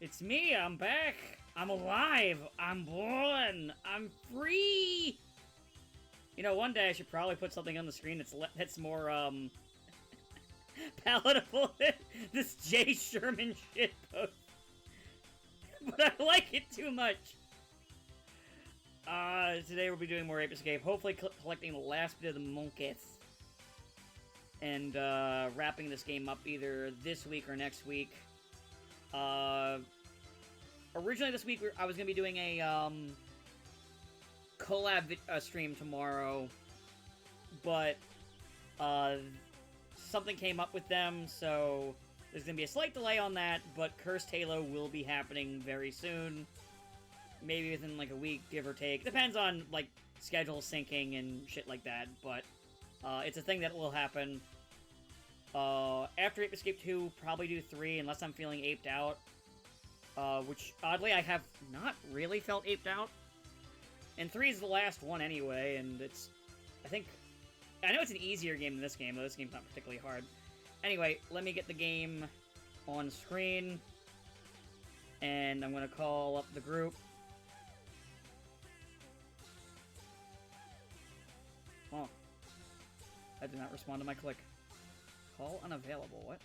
It's me, I'm back! I'm alive! I'm born! I'm free! You know, one day I should probably put something on the screen that's more, palatable than this Jay Sherman shit post. But I like it too much! Today we'll be doing more Ape Escape, hopefully collecting the last bit of the monkeys. And, wrapping this game up either this week or next week. Originally this week I was gonna be doing a, collab stream tomorrow, but, something came up with them, so there's gonna be a slight delay on that, but Cursed Halo will be happening very soon. Maybe within, like, a week, give or take. Depends on, like, schedule syncing and shit like that, but, it's a thing that will happen. After Ape Escape 2, probably do 3, unless I'm feeling aped out. Which, oddly, I have not really felt aped out. And 3 is the last one anyway, and it's... I know it's an easier game than this game, though this game's not particularly hard. Anyway, let me get the game on screen. And I'm gonna call up the group. Oh. I did not respond to my click. Call unavailable, what?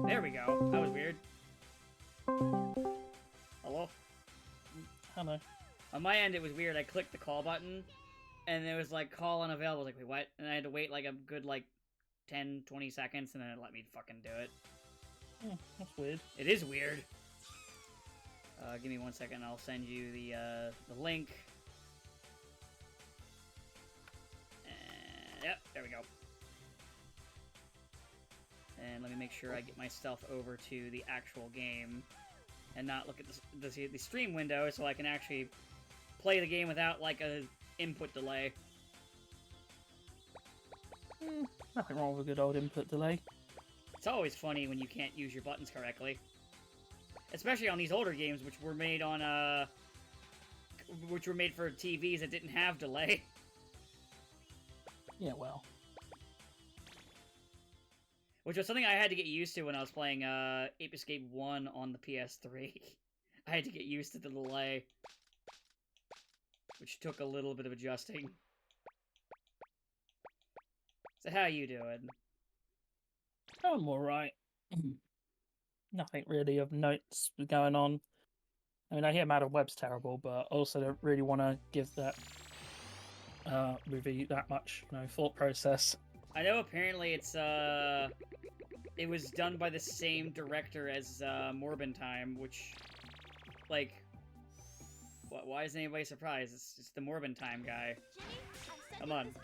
There we go. That was weird. Hello? Hello. On my end, it was weird. I clicked the call button, and it was like, call unavailable. I was like, wait, what? And I had to wait like a good, 10, 20 seconds, and then it let me fucking do it. That's weird. It is weird. Give me 1 second, I'll send you the link. And, yep, there we go. And let me make sure I get my stuff over to the actual game and not look at the stream window so I can actually play the game without, like, a input delay. Nothing wrong with a good old input delay. It's always funny when you can't use your buttons correctly. Especially on these older games, which were made on, which were made for TVs that didn't have delay. Yeah, well. Which was something I had to get used to when I was playing Ape Escape 1 on the PS3. I had to get used to the delay. Which took a little bit of adjusting. So how you doing? I'm alright. Nothing really of notes going on. I mean, I hear Madam Web's terrible, but I also don't really want to give that movie that much, thought process. I know apparently it's, it was done by the same director as, Morbin Time, which, like, why isn't anybody surprised? It's the Morbin Time guy. Come on.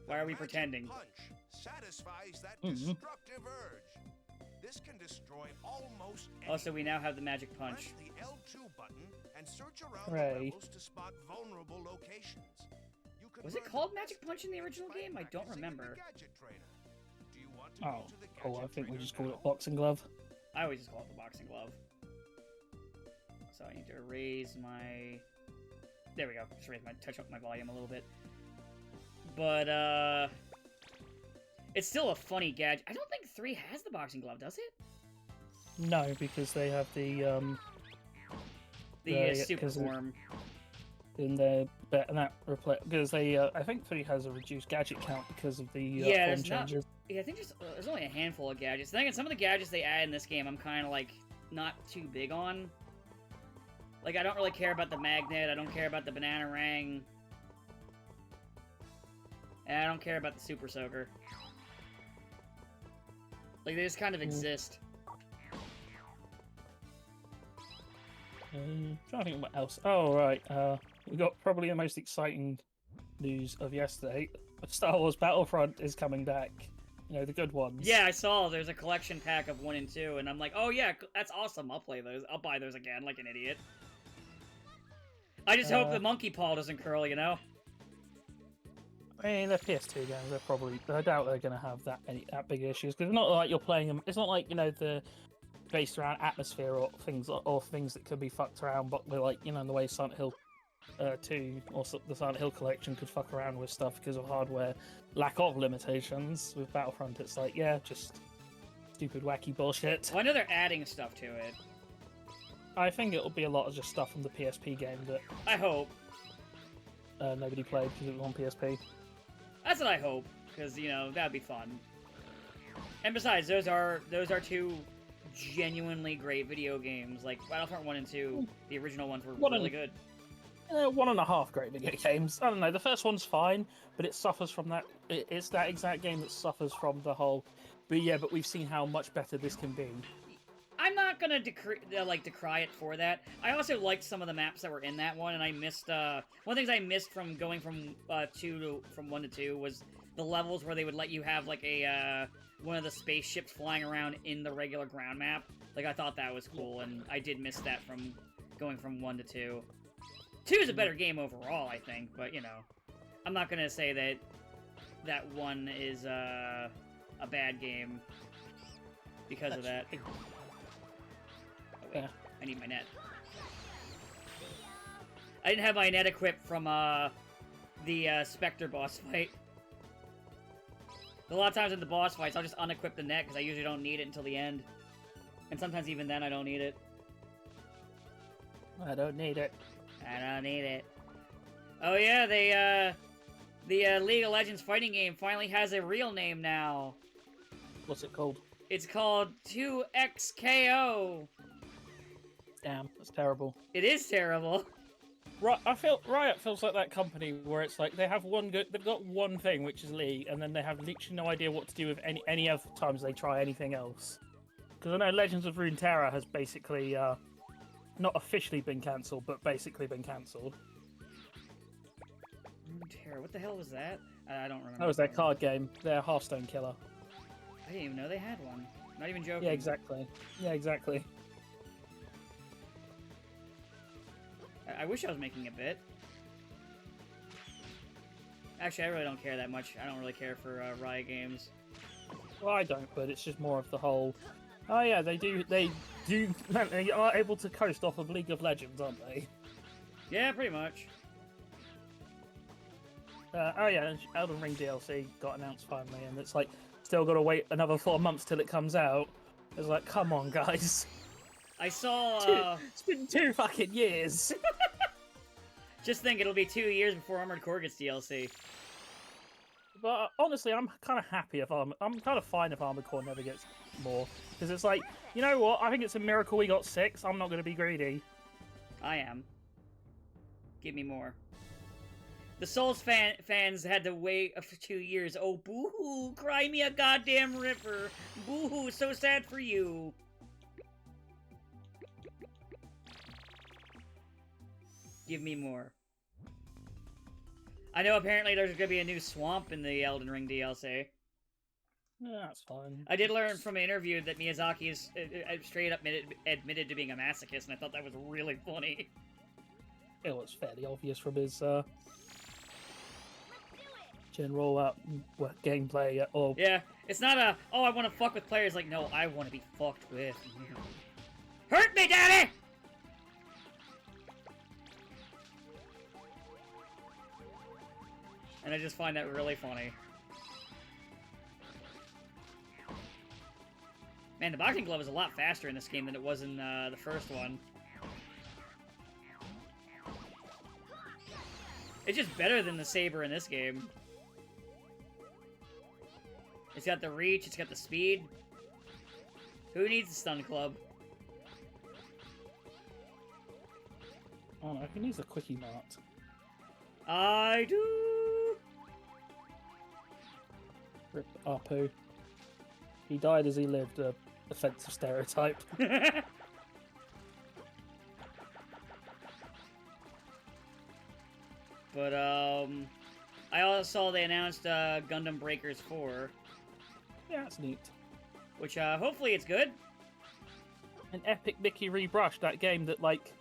Why are we pretending? Punch satisfies that destructive urge. This can destroy almost anything. Also, we now have the magic punch. Press the L2 button and search around Hooray. the levels to spot vulnerable locations. You can Was it learn called the Magic best Punch in the ways original by game? I don't practicing in the remember. Gadget Trainer. Do you want to Oh, go to the cool. I Gadget think we Trainer just call now? it boxing glove. I always just call it the boxing glove. So I need to raise my... There we go. Just touch up my volume a little bit. But, it's still a funny gadget. I don't think 3 has the boxing glove, does it? No, because they have the Super 'cause of- form. in their and that because they I think 3 has a reduced gadget count because of the Yeah, form there's not- changes. Yeah, I think there's only a handful of gadgets. I think some of the gadgets they add in this game, I'm kind of, like, not too big on. Like, I don't really care about the magnet, I don't care about the banana ring. And I don't care about the super soaker. Like, they just kind of exist. Trying to think what else. Oh, right. We got probably the most exciting news of yesterday. Star Wars Battlefront is coming back. The good ones. Yeah, I saw there's a collection pack of 1 and 2, and I'm like, oh yeah, that's awesome, I'll play those. I'll buy those again, like an idiot. I just hope the monkey paw doesn't curl, you know? I mean, they're PS2 games. I doubt they're going to have that big issues because it's not like you're playing them. It's not like the based around atmosphere or things that could be fucked around, but we're like, the way Silent Hill 2 or the Silent Hill collection could fuck around with stuff because of hardware lack of limitations. With Battlefront, it's like, yeah, just stupid, wacky bullshit. Well, I know they're adding stuff to it. I think it'll be a lot of just stuff from the PSP game that I hope. nobody played because it was on PSP. That's what I hope, because, you know, that'd be fun. And besides, those are 2 genuinely great video games. Like, Battlefront 1 and 2, the original ones were really good. 1.5 great video games. I don't know, the first one's fine, but it suffers from that... It's that exact game that suffers from the whole... But yeah, but we've seen how much better this can be. I'm not gonna decry it for that. I also liked some of the maps that were in that one, and I missed, one of the things I missed from going from, 1 to 2 was the levels where they would let you have, like, a, one of the spaceships flying around in the regular ground map. Like, I thought that was cool, and I did miss that from going from 1 to 2. 2 is a better game overall, I think, but, you know, I'm not gonna say that 1 is, a bad game because of that. Oh, wait, I need my net. I didn't have my net equipped from, the, Spectre boss fight. A lot of times in the boss fights, I'll just unequip the net, because I usually don't need it until the end. And sometimes even then, I don't need it. I don't need it. I don't need it. Oh yeah, the League of Legends fighting game finally has a real name now. What's it called? It's called 2XKO. Damn, that's terrible. It is terrible. Riot feels like that company where it's like they've got one thing, which is League, and then they have literally no idea what to do with any other times they try anything else. Because I know Legends of Runeterra has basically not officially been cancelled, but basically been cancelled. Runeterra, what the hell was that? I don't remember. That was their card game, their Hearthstone killer. I didn't even know they had one. Not even joking. Yeah, exactly. Yeah, exactly. I wish I was making a bit. Actually, I really don't care that much. I don't really care for Riot games. Well, I don't, but it's just more of the whole... Oh yeah, they are able to coast off of League of Legends, aren't they? Yeah, pretty much. Oh yeah, Elden Ring DLC got announced finally, and it's like, still got to wait another 4 months till it comes out. It's like, come on, guys. I saw... It's been 2 fucking years. Just think, it'll be 2 years before Armored Core gets DLC. But honestly, I'm kind of happy if I'm kind of fine if Armored Core never gets more. Because it's like, you know what? I think it's a miracle we got 6. I'm not going to be greedy. I am. Give me more. The Souls fans had to wait for 2 years. Oh, boo-hoo! Cry me a goddamn river! Boo-hoo! So sad for you! Give me more. I know apparently there's gonna be a new swamp in the Elden Ring DLC. Yeah, that's fine. I did learn from an interview that Miyazaki is straight up admitted to being a masochist, and I thought that was really funny. It was fairly obvious from his general gameplay. Or yeah, it's not a, oh, I want to fuck with players. Like, no, I want to be fucked with. Hurt me, daddy! And I just find that really funny. Man, the boxing glove is a lot faster in this game than it was in the first one. It's just better than the saber in this game. It's got the reach, it's got the speed. Who needs a stun club? Oh no, who needs a quickie mart? I do! Rip Apu. He died as he lived, a offensive stereotype. But, I also saw they announced, Gundam Breakers 4. Yeah, that's neat. Which, hopefully it's good. An epic Mickey rebrushed, that game that, like,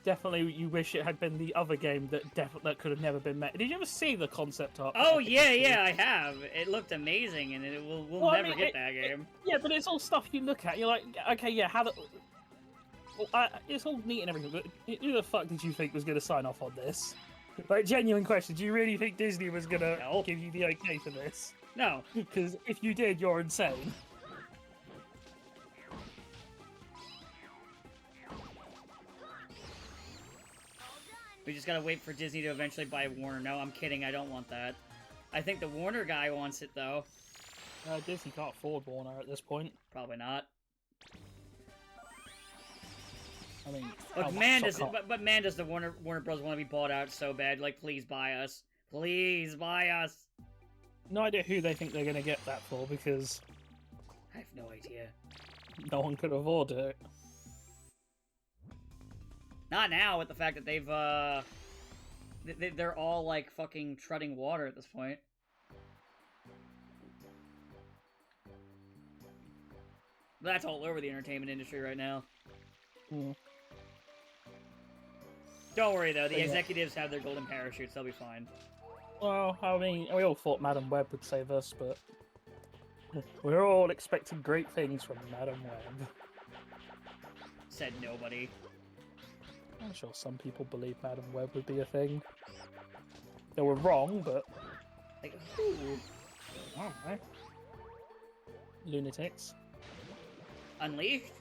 definitely you wish it had been the other game that could have never been made. Did you ever see the concept art? Oh, yeah, I have. It looked amazing, and we'll never get that game. Yeah, but it's all stuff you look at, you're like, okay, yeah, Well, it's all neat and everything, but who the fuck did you think was going to sign off on this? Like, genuine question, do you really think Disney was going to No. give you the okay for this? No. Because if you did, you're insane. We just gotta wait for Disney to eventually buy Warner. No, I'm kidding. I don't want that. I think the Warner guy wants it, though. Disney can't afford Warner at this point. Probably not. I mean, Look, but man, does the Warner Bros. Want to be bought out so bad. Like, please buy us. Please buy us. No idea who they think they're going to get that for, because I have no idea. no one could afford it. Not now, with the fact that they're all, like, fucking treading water at this point. That's all over the entertainment industry right now. Mm. Don't worry, though. The executives have their golden parachutes. They'll be fine. Well, I mean, we all thought Madam Web would save us, but we're all expecting great things from Madam Web. Said nobody. I'm sure some people believe Madam Web would be a thing. They were wrong, but... Like, who? I don't know. Lunatics. Unleashed?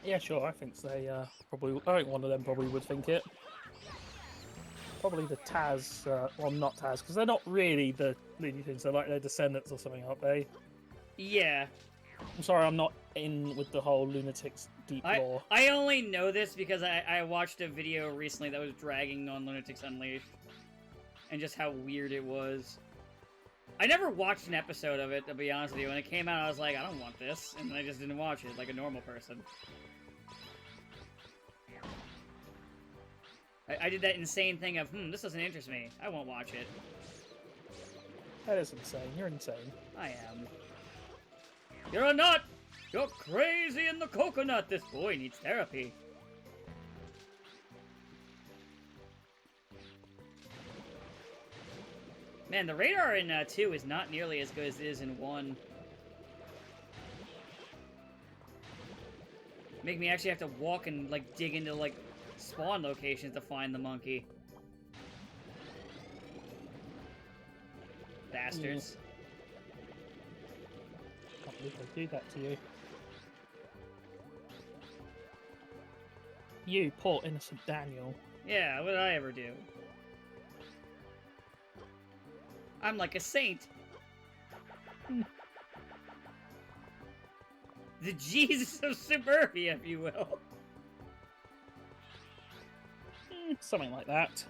Yeah, sure, I think they probably... I think one of them probably would think it. Probably the Taz... well, not Taz, because they're not really the Looney Tunes. They're like their descendants or something, aren't they? Yeah. I'm sorry, I'm not in with the whole Lunatics deep lore. I only know this because I watched a video recently that was dragging on Lunatics Unleashed. And just how weird it was. I never watched an episode of it, to be honest with you. When it came out, I was like, I don't want this. And then I just didn't watch it, like a normal person. I did that insane thing of, this doesn't interest me. I won't watch it. That is insane. You're insane. I am. You're a nut! You're crazy in the coconut! This boy needs therapy. Man, the radar in 2 is not nearly as good as it is in 1. Make me actually have to walk and, like, dig into, like, spawn locations to find the monkey. Bastards. Can't believe they do that to you. You poor innocent Daniel. Yeah, what did I ever do? I'm like a saint. The Jesus of suburbia, if you will. Something like that.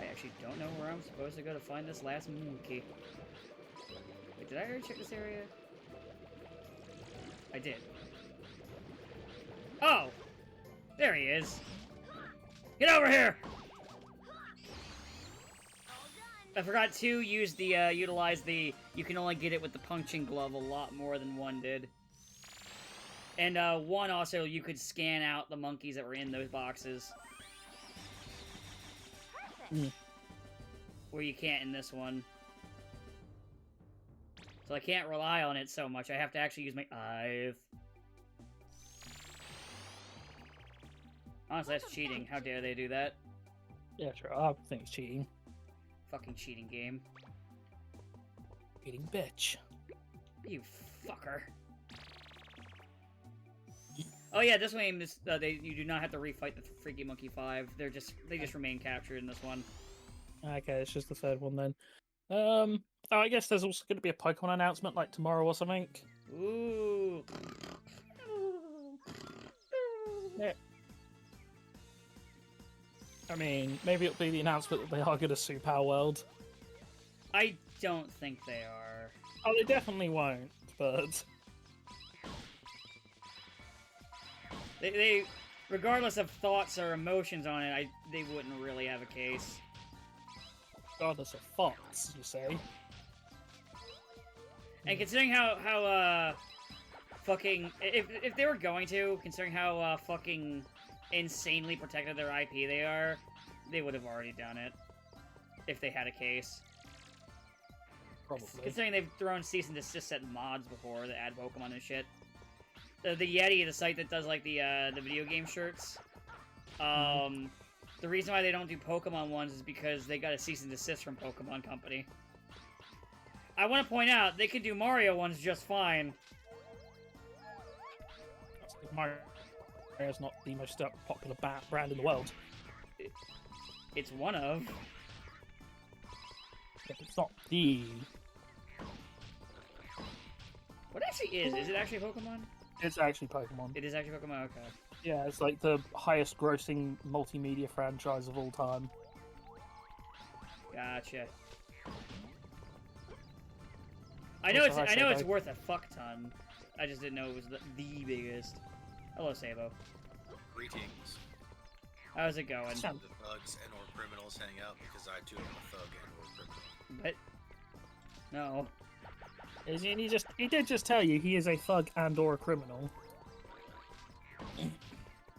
I actually don't know where I'm supposed to go to find this last monkey. Wait, did I already check this area? I did. Oh! There he is. Get over here! I forgot to use the, utilize the, you can only get it with the punching glove a lot more than 1 did. And, 1 also, you could scan out the monkeys that were in those boxes. Where you can't in this one. So I can't rely on it so much, I have to actually use my eyes. Honestly, that's cheating. How dare they do that? Yeah, sure. I think it's cheating. Fucking cheating game. Cheating bitch. You fucker. Oh yeah, this game is you do not have to refight the Freaky Monkey 5. They just remain captured in this one. Okay, it's just the 3rd one then. Oh, I guess there's also going to be a Pokemon announcement like tomorrow or something. Ooh. Yeah. I mean, maybe it'll be the announcement that they are going to sue Power World. I don't think they are. Oh, they definitely won't, but... They regardless of thoughts or emotions on it, they wouldn't really have a case. Regardless of thoughts, you say? And considering how fucking... If they were going to, considering how, fucking insanely protected their IP they are, they would have already done it. If they had a case. Probably. Considering they've thrown cease and desist at mods before that add Pokemon and shit. the Yeti, the site that does like the video game shirts. The reason why they don't do Pokemon ones is because they got a cease and desist from Pokemon Company. I want to point out they could do Mario ones just fine. Mario's not the most popular brand in the world. It's one of. But it's not the. What actually is? Is it actually Pokemon? It's actually Pokemon. It is actually Pokemon. Okay. Yeah, it's like the highest grossing multimedia franchise of all time. Gotcha. I know it's worth a fuck ton. I just didn't know it was the biggest. Hello, Sabo. Greetings. How's it going? The thugs and or criminals hang out because I too am a thug and or criminal. What? No. He did just tell you he is a thug and or a criminal.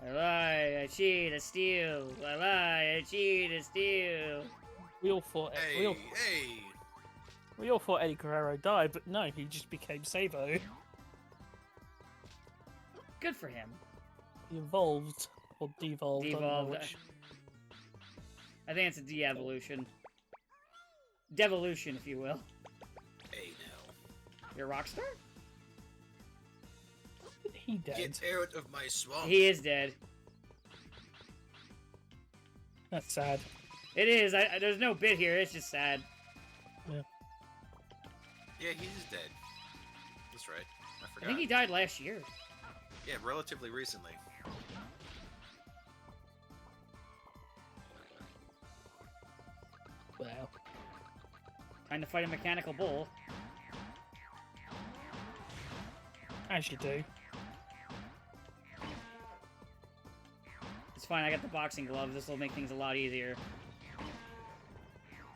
I lie, I cheat, I steal. I lie, I cheat, I steal. We all thought we all thought Eddie Guerrero died, but no, he just became Sabo. Good for him. He evolved or devolved. Devolved. I think it's a de-evolution. Devolution, if you will. Hey now. You're a rock star? He dead. Get out of my swamp. He is dead. That's sad. It is. There's no bit here. It's just sad. Yeah. Yeah, he's dead. That's right. I I forgot. think he died last year. Yeah, relatively recently. Well, Trying to fight a mechanical bull. as you do. It's fine. I got the boxing gloves. This will make things a lot easier.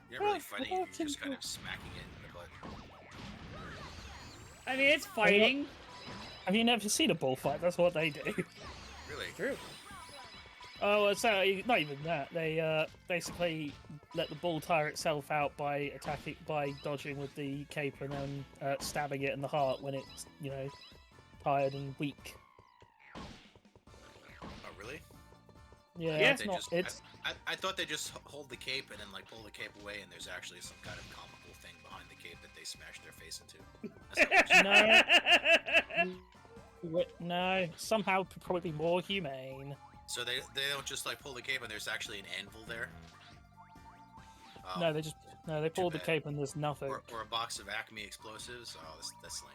You're not really fighting it, you're just kind of smacking it in the butt. I mean, it's fighting. Have you never seen a bullfight? That's what they do. Really? True. Oh, so not even that. They basically let the bull tire itself out by dodging with the cape and then stabbing it in the heart when it's tired and weak. Oh, really? Yeah, Yeah. it's not. It's I thought they just hold the cape and then like pull the cape away, and there's actually some kind of comical thing behind the cape that they smash their face into. That's not no. Somehow probably more humane. so they don't just like pull the cape and there's actually an anvil there. Oh, No, they pull the bad. cape and there's nothing. or a box of Acme explosives. Oh, that's lame.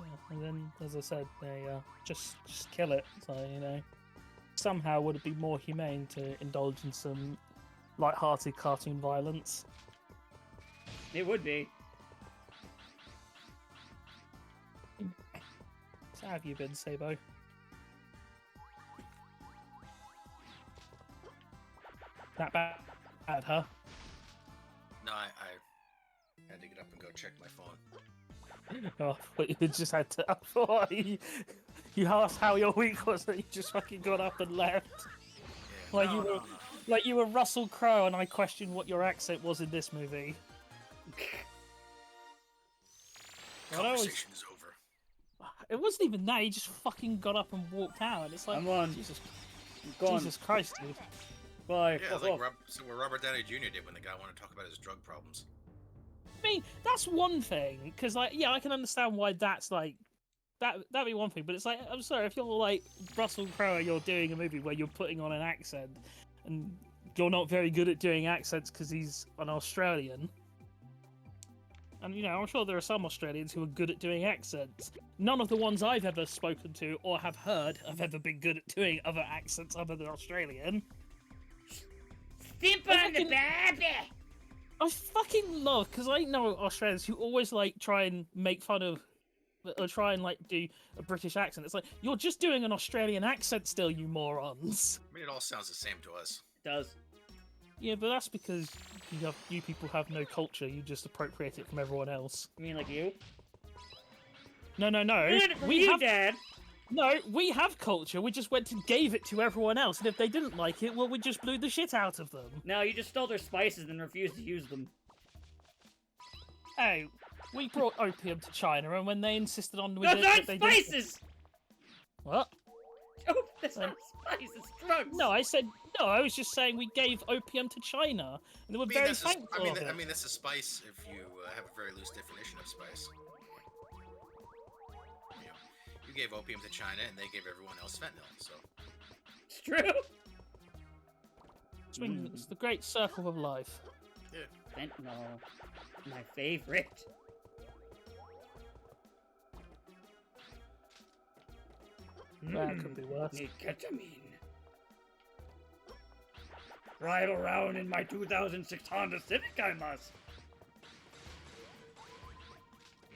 Yeah, and then, as I said, they just kill it. So somehow would it be more humane to indulge in some light-hearted cartoon violence? It would be. So how have you been, Sabo? That bad, huh? No, I had to get up and go check my phone. Oh, but you just had to. I thought you asked how your week was, and you just fucking got up and left. Yeah. Like No, you were, no, no. like you were Russell Crowe, and I questioned what your accent was in this movie. Well, I was- Conversation is over. It wasn't even that. He just fucking got up and walked out. And it's like, I'm on. Go on. Jesus Christ, dude. Bye. Yeah, Fuck like off. what Robert Downey Jr. did when the guy wanted to talk about his drug problems. I mean, that's one thing, because like, yeah, I can understand why that's like that'd be one thing. But it's like, I'm sorry, if you're like Russell Crowe, and you're doing a movie where you're putting on an accent, and you're not very good at doing accents because he's an Australian. And I'm sure there are some Australians who are good at doing accents. None of the ones I've ever spoken to or have heard have ever been good at doing other accents other than Australian. Stimp on the baby! I fucking love, because I know Australians who always like try and make fun of, or try and like do a British accent. It's like, you're just doing an Australian accent still, you morons. I mean, it all sounds the same to us. It does. Yeah, but that's because you people have no culture. You just appropriate it from everyone else. You mean like you? No. Dad. No, we have culture. We just went and gave it to everyone else, and if they didn't like it, well, we just blew the shit out of them. No, you just stole their spices and refused to use them. Hey, We brought opium to China, and when they insisted on That's not they spices! What? Oh, that's not spice, it's drugs! No, I said no. I was just saying we gave opium to China, and they were very thankful of it. I mean, that's a spice if you have a very loose definition of spice. You know, you gave opium to China, and they gave everyone else fentanyl. So It's true! It's the great circle of life. yeah. Fentanyl. My favorite. That could be worse. Need ketamine. Ride around in my 2006 Honda Civic, I must.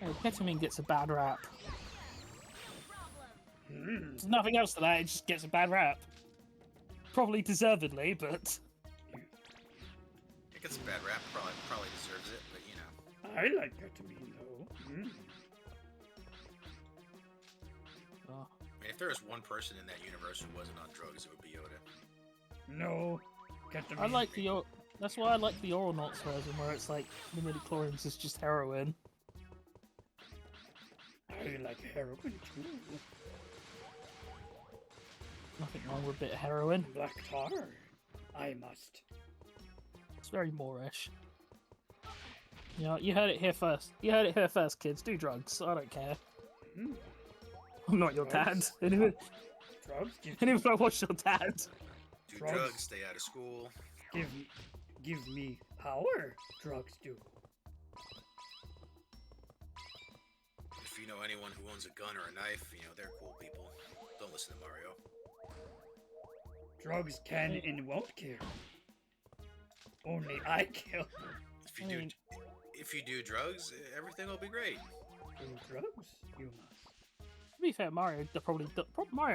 Oh, ketamine gets a bad rap. Hmm. There's nothing else to that. It just gets a bad rap. Probably deservedly, but It gets a bad rap. Probably deserves it, but you know. I like ketamine, though. Hmm. oh, I mean, if there was one person in that universe who wasn't on drugs, it would be Yoda. No. Ketamine. I like the. That's why I like the Oral Knots version, where it's like the midichlorians is just heroin. I like heroin, too. Nothing wrong with a bit of heroin. Black tar. I must. It's very Moorish. You know, you heard it here first. You heard it here first, kids. Do drugs. I don't care. Hmm. I'm not your dad. Drugs? Anyway, Drugs? if I watch your dad. Do Drugs. drugs, stay out of school. Give me power. Drugs do. If you know anyone who owns a gun or a knife, you know, they're cool people. Don't listen to Mario. Drugs can and won't kill. Only I kill. If you do drugs, everything will be great. Do drugs? You must. To be fair, Mario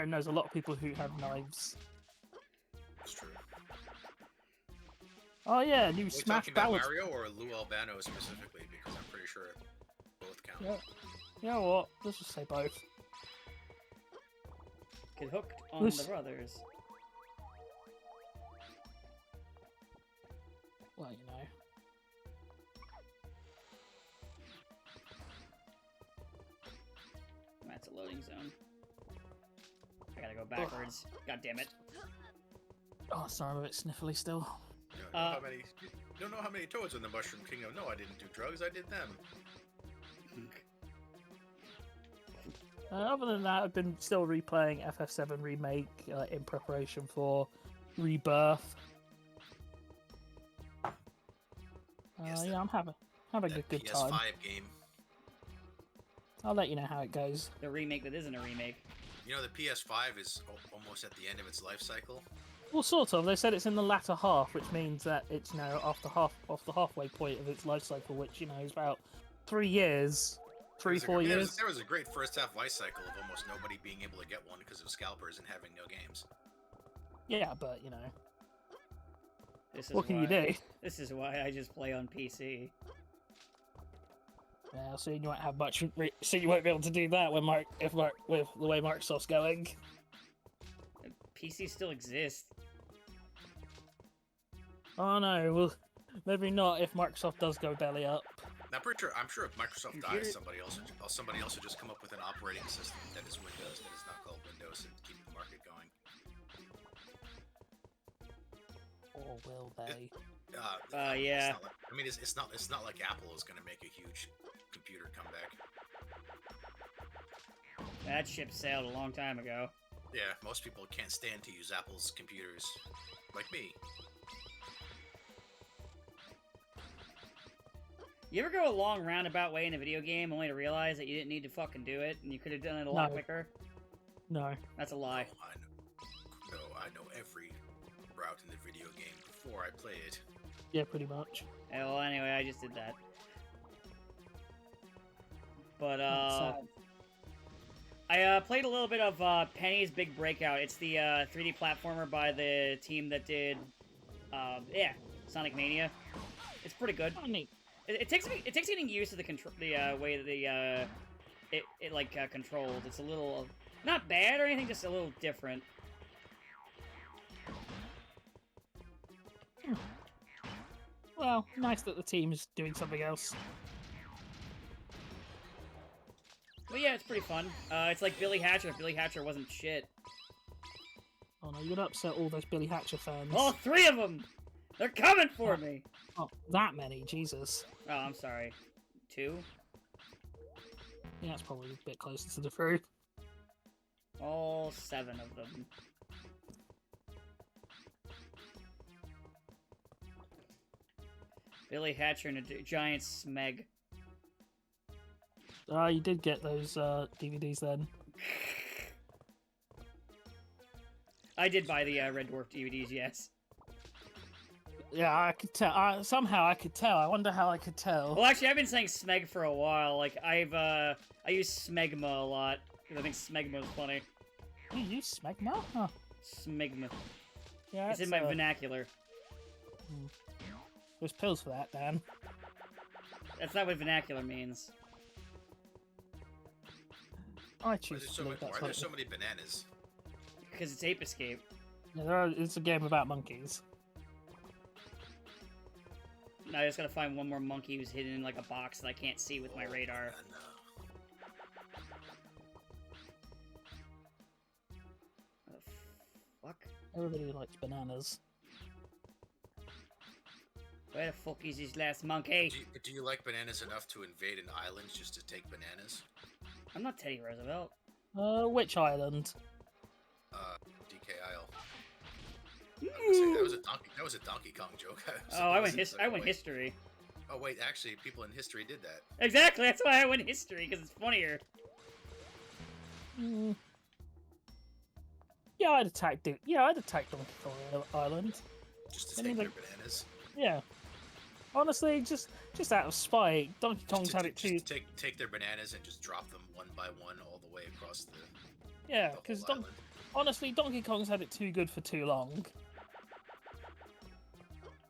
knows a lot of people who have knives. That's true. Oh yeah, new Are we Smash talking about Ballad. Mario or Lou Albano specifically? Because I'm pretty sure both count. Yeah. You know what? Let's just say both. Get hooked on This- the brothers. Well, you know. That's a loading zone. I gotta go backwards. God damn it. Oh, sorry, I'm a bit sniffly still. You don't know how many toads in the Mushroom Kingdom. No, I didn't do drugs. I did them. Other than that, I've been still replaying FF7 Remake in preparation for Rebirth. Yes, Yeah, I'm having a That good PS5 time. game. I'll let you know how it goes. The remake that isn't a remake. You know, the PS5 is almost at the end of its life cycle. Well, sort of. They said it's in the latter half, which means that it's off the halfway point of its life cycle, which is about 3 years, 4 years. There was a great first half life cycle of almost nobody being able to get one because of scalpers and having no games. Yeah, but This is what can why, you do? This is why I just play on PC. Well, so you won't have much. So you won't be able to do that with with the way Microsoft's going. PC still exists. Oh no, well, maybe not if Microsoft does go belly up. I'm sure if Microsoft Computer- dies, somebody else will just come up with an operating system that is Windows, that is not called Windows, and keep the market going. Or will they? Yeah. It's not like Apple is going to make a huge computer comeback. That ship sailed a long time ago. Yeah, most people can't stand to use Apple's computers, like me. You ever go a long roundabout way in a video game only to realize that you didn't need to fucking do it and you could have done it a lot No. quicker? No. That's a lie. I know every route in the video game before I play it. Yeah, pretty much. Yeah, well, anyway, I just did that. But, Sad. I played a little bit of Penny's Big Breakout. It's the 3D platformer by the team that did, Sonic Mania. It's pretty good. Oh, neat. It takes getting used to the way that it controls. It's a little not bad or anything, just a little different. Well, nice that the team is doing something else. But yeah, it's pretty fun. It's like Billy Hatcher. Billy Hatcher wasn't shit. Oh no, you're gonna upset all those Billy Hatcher fans. All 3 of them! They're coming for me! Oh, that many, Jesus. Oh, I'm sorry. 2? Yeah, that's probably a bit closer to the truth. All 7 of them. Billy Hatcher and a giant smeg. Ah, you did get those DVDs then. I did buy the Red Dwarf DVDs, yes. Yeah, I could tell. Somehow I could tell. I wonder how I could tell. Well, actually, I've been saying smeg for a while. Like, I use smegma a lot, because I think smegma is funny. You use smegma? Huh. Smegma. Yeah, It's in my vernacular. There's pills for that, Dan. That's not what vernacular means. I Why choose is to believe that's there what so many bananas? Because it's Ape Escape. it's a game about monkeys. Now I just gotta find one more monkey who's hidden in like a box that I can't see with my radar. What the fuck? Everybody likes bananas. Where the fuck is this last monkey? Do you like bananas enough to invade an island just to take bananas? I'm not Teddy Roosevelt. Which island? DK Isle. That was a Donkey Kong joke. I went history. Oh wait, actually, people in history did that. Exactly, that's why I went history, because it's funnier. Yeah, I'd attack Donkey Kong Island. Just to take their bananas. Yeah. Honestly, just out of spite, Donkey Kong's had it too. Take their bananas and just drop them one by one all the way across the. Yeah, because honestly, Donkey Kong's had it too good for too long.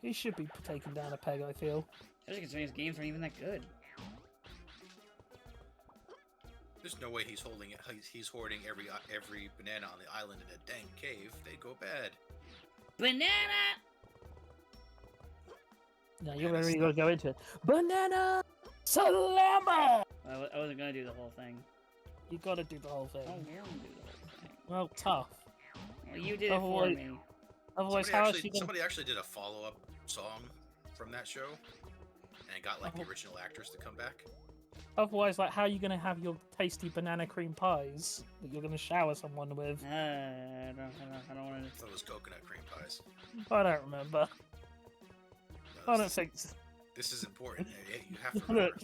He should be taken down a peg, I feel. Especially considering his games aren't even that good. There's no way he's hoarding every banana on the island in a dank cave. They'd go bad. Banana! No, you're really gonna go into it. Banana Slammer! I wasn't gonna do the whole thing. You gotta do the whole thing. Oh, we're gonna do the whole thing. Well, tough. Well, you did it for me. Otherwise, somebody actually did a follow-up song from that show, and got like the original actors to come back. Otherwise, like, how are you gonna have your tasty banana cream pies that you're gonna shower someone with? I don't want to. I thought it was coconut cream pies. I don't remember. No, I don't think. This is important. You have to remember. Look,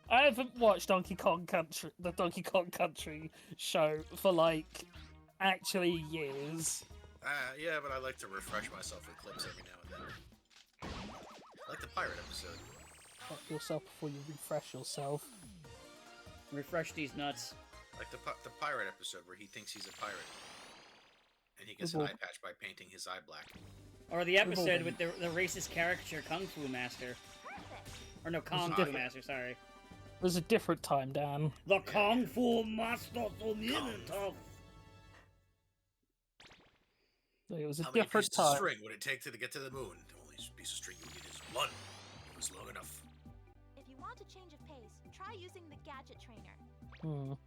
I haven't watched the Donkey Kong Country show for like actually years. Yeah, but I like to refresh myself with clips every now and then. I like the pirate episode. Fuck yourself before you refresh yourself. Refresh these nuts. Like the pirate episode where he thinks he's a pirate, and he gets an eye patch by painting his eye black. Or the episode with the racist caricature Kung Fu Master. Or no, Kung Fu Master, sorry. It was a different time, Dan. The Kung Fu Master tough. It was a How many different pieces of time. string would it take to get to the moon? The only piece of string you would get is one. It was long enough. If you want a change of pace, try using the gadget trainer.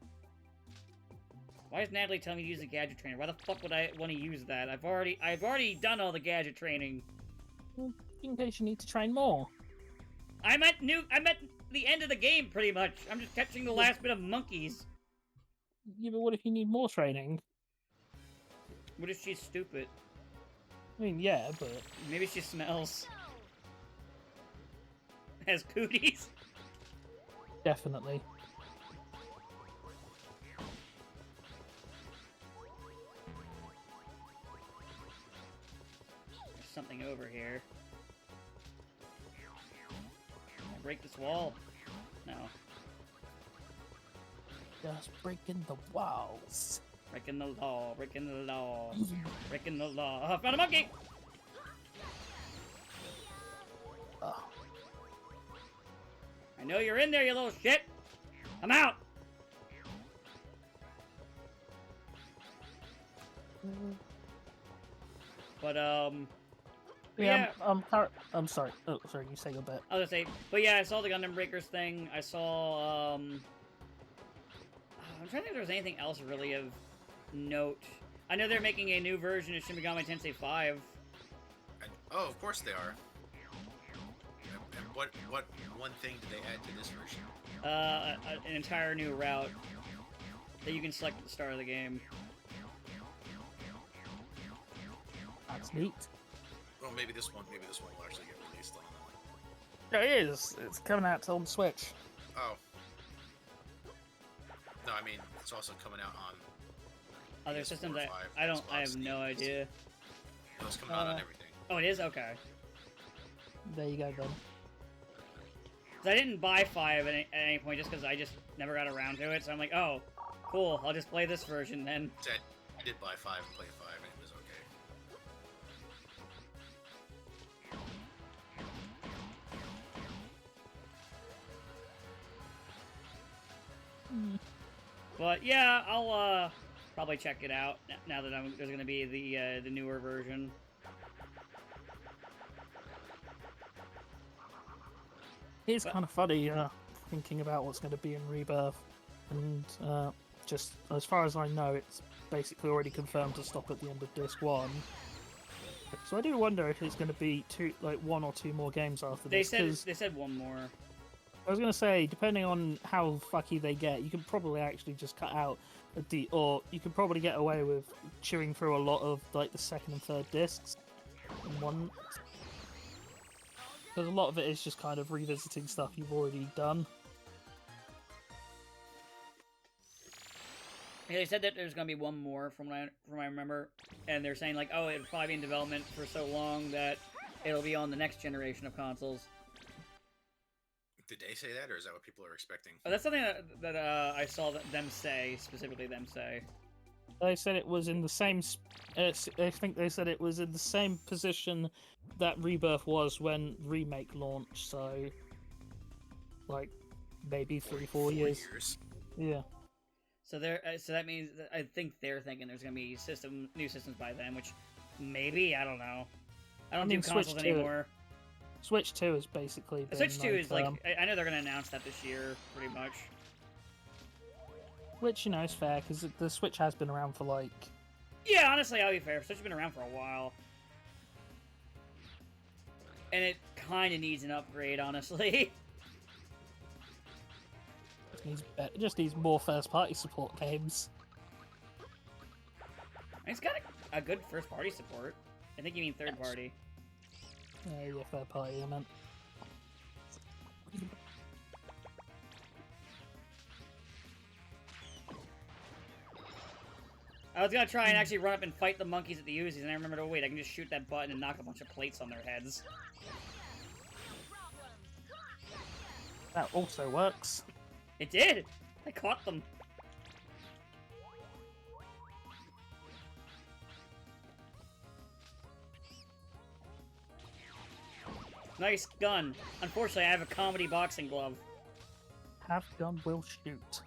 Why is Natalie telling me to use a gadget trainer? Why the fuck would I want to use that? I've already done all the gadget training. Well, in case you need to train more. I'm at the end of the game, pretty much. I'm just catching the last bit of monkeys. Yeah, but what if you need more training? What if she's stupid? I mean, yeah, but... Maybe she smells. Has cooties. Definitely. There's something over here. Can I break this wall? No. Just breaking the walls. Breaking the law, breaking the law, breaking the law. Oh, I found a monkey! Oh. I know you're in there, you little shit! I'm out! But, Yeah, I'm sorry. Oh, sorry, you say your bit. I was gonna say, but yeah, I saw the Gundam Breakers thing. I saw, I'm trying to think if there was anything else really of note. I know they're making a new version of Shin Megami Tensei 5. Oh, of course they are. And what one thing did they add to this version? An entire new route that you can select at the start of the game. That's neat. Well, maybe this one will actually get released on. Yeah, it is. It's coming out on Switch. Oh. No, I mean it's also coming out on Other PS4, systems, 5, I have Xbox, no Steam, idea. No, it's coming out on everything. Oh, it is? Okay. There you go, then. 'Cause I didn't buy 5 at any point just because I just never got around to it, so I'm like, oh, cool, I'll just play this version then. I did buy 5 and play 5, and it was okay. But yeah, I'll probably check it out now that there's going to be the newer version. It's kind of funny thinking about what's going to be in Rebirth, and just as far as I know, it's basically already confirmed to stop at the end of Disc 1. So I do wonder if it's going to be one or two more games after this. They said one more. I was going to say, depending on how fucky they get, you can probably actually just cut out or you could probably get away with chewing through a lot of like the second and third discs in one. Because a lot of it is just kind of revisiting stuff you've already done. Yeah, they said that there's going to be one more from what I remember, and they're saying like, oh, it'll probably be in development for so long that it'll be on the next generation of consoles. Did they say that, or is that what people are expecting? Oh, that's something that I saw them say, specifically them say. They said it was in the same. I think they said it was in the same position that Rebirth was when Remake launched. So, like, maybe 3-4 years. Yeah. So so that means I think they're thinking there's gonna be new systems by then, which maybe I don't know. I don't do consoles Switch anymore. Switch 2 is basically. Been, Switch 2 is like I know they're gonna announce that this year, pretty much. Which, you know, is fair, because the Switch has been around for, like... Yeah, honestly, I'll be fair. Switch has been around for a while. And it kind of needs an upgrade, honestly. It just needs more first-party support games. It's got a good first-party support. I think you mean third-party. Yeah, third-party, I meant. I was gonna try and actually run up and fight the monkeys at the Uzis, and I remembered, oh wait, I can just shoot that button and knock a bunch of plates on their heads. That also works. It did! I caught them. Nice gun. Unfortunately, I have a comedy boxing glove. Half gun will shoot.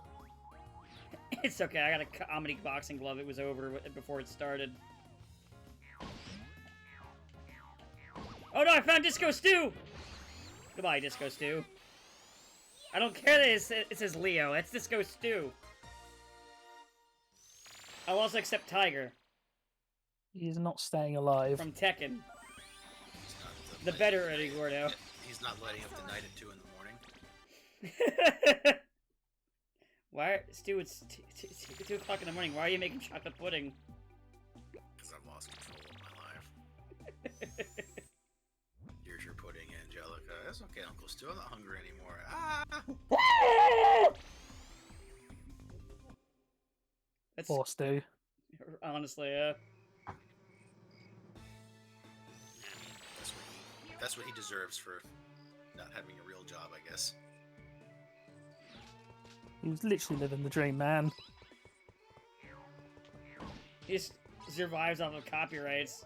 It's okay, I got a comedy boxing glove. It was over before it started. Oh no, I found Disco Stew! Goodbye, Disco Stew. I don't care that it says Leo. It's Disco Stew. I'll also accept Tiger. He's not staying alive. From Tekken. The better Eddie Gordo. He's not lighting up the night at 2 in the morning. Why, Stu? It's 2 o'clock in the morning. Why are you making chocolate pudding? Because I've lost control of my life. Here's your pudding, Angelica. That's okay, Uncle Stu. I'm not hungry anymore. Ah! That's Poor Stu. honestly, yeah. That's what he deserves for not having a real job, I guess. He was literally living the dream, man. He just survives off of copyrights.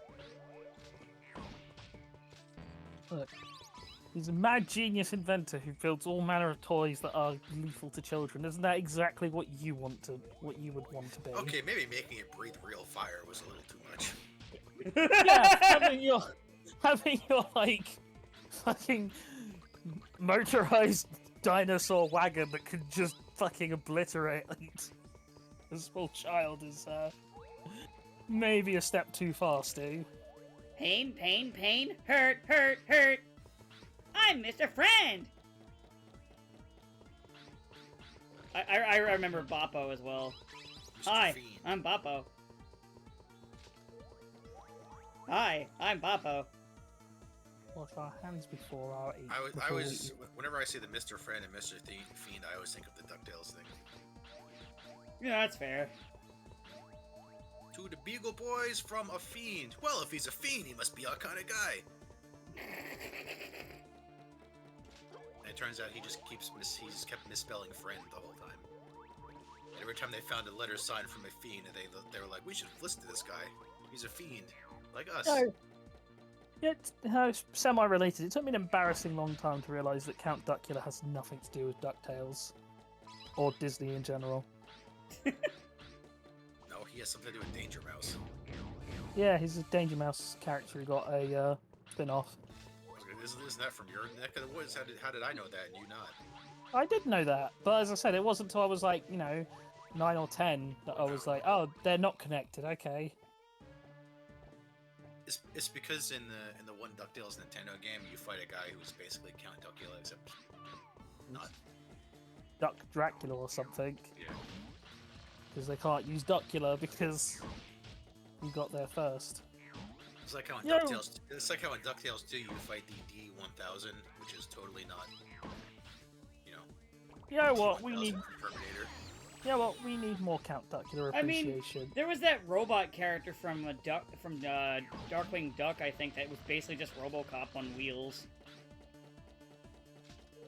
Look, he's a mad genius inventor who builds all manner of toys that are lethal to children. Isn't that exactly what you would want to be? Okay, maybe making it breathe real fire was a little too much. Yeah, having your like fucking motorized dinosaur wagon that can just fucking obliterate. a small child is maybe a step too far, Stu. Pain, pain, pain, hurt, hurt, hurt. I'm Mr. Friend. I remember Boppo as well. Mr. Hi, Fiend. I'm Boppo. Hi, I'm Boppo. Wash our hands before our eat. I was whenever I see the Mr. Friend and Mr. Fiend, I always think of the DuckTales thing. Yeah, that's fair. To the Beagle Boys from a fiend. Well, if he's a fiend, he must be our kind of guy. And it turns out he just kept misspelling friend the whole time. And every time they found a letter signed from a fiend, they were like, we should listen to this guy. He's a fiend, like us. No. It's semi-related. It took me an embarrassing long time to realise that Count Duckula has nothing to do with DuckTales. Or Disney in general. No, he has something to do with Danger Mouse. Yeah, he's a Danger Mouse character who got a spin-off. Isn't that from your neck of the woods? How did I know that and you not? I did know that, but as I said, it wasn't until I was like, 9 or 10 that I was like, oh, they're not connected, okay. It's because in the one DuckTales Nintendo game, you fight a guy who's basically Count Duckula, except not. Duck Dracula or something. Yeah. Because they can't use Duckula because he got there first. It's like how in Yo. DuckTales. It's like how in DuckTales 2 you fight the D-1000, which is totally not. You know what? We D-1000 need. from Terminator. You know what? We need more Count Duckula I mean, appreciation. there was that robot character from Darkwing Duck, I think, that was basically just RoboCop on wheels.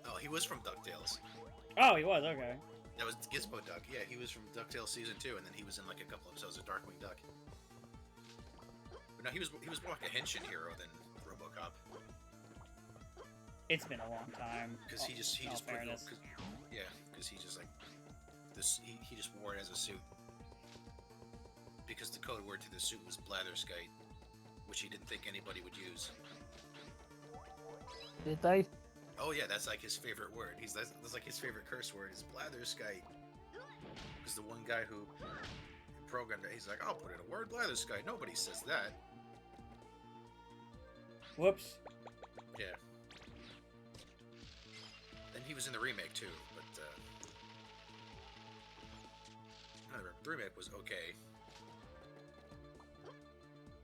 Oh, he was from DuckTales. Oh, he was, okay. That was Gizmo Duck. Yeah, he was from DuckTales Season 2, and then he was in like a couple episodes of Darkwing Duck. But no, he was more like a henshin hero than RoboCop. It's been a long time. Because he just in all put fairness. because he just like this he just wore it as a suit. Because the code word to the suit was blatherskite, which he didn't think anybody would use. Did they? Oh yeah, that's like his favorite word. That's like his favorite curse word is blatherskite. Because the one guy who programmed it, he's like, I'll put in a word, blatherskite. Nobody says that. Whoops. Yeah. And he was in the remake too, but I don't remember. The remake was okay.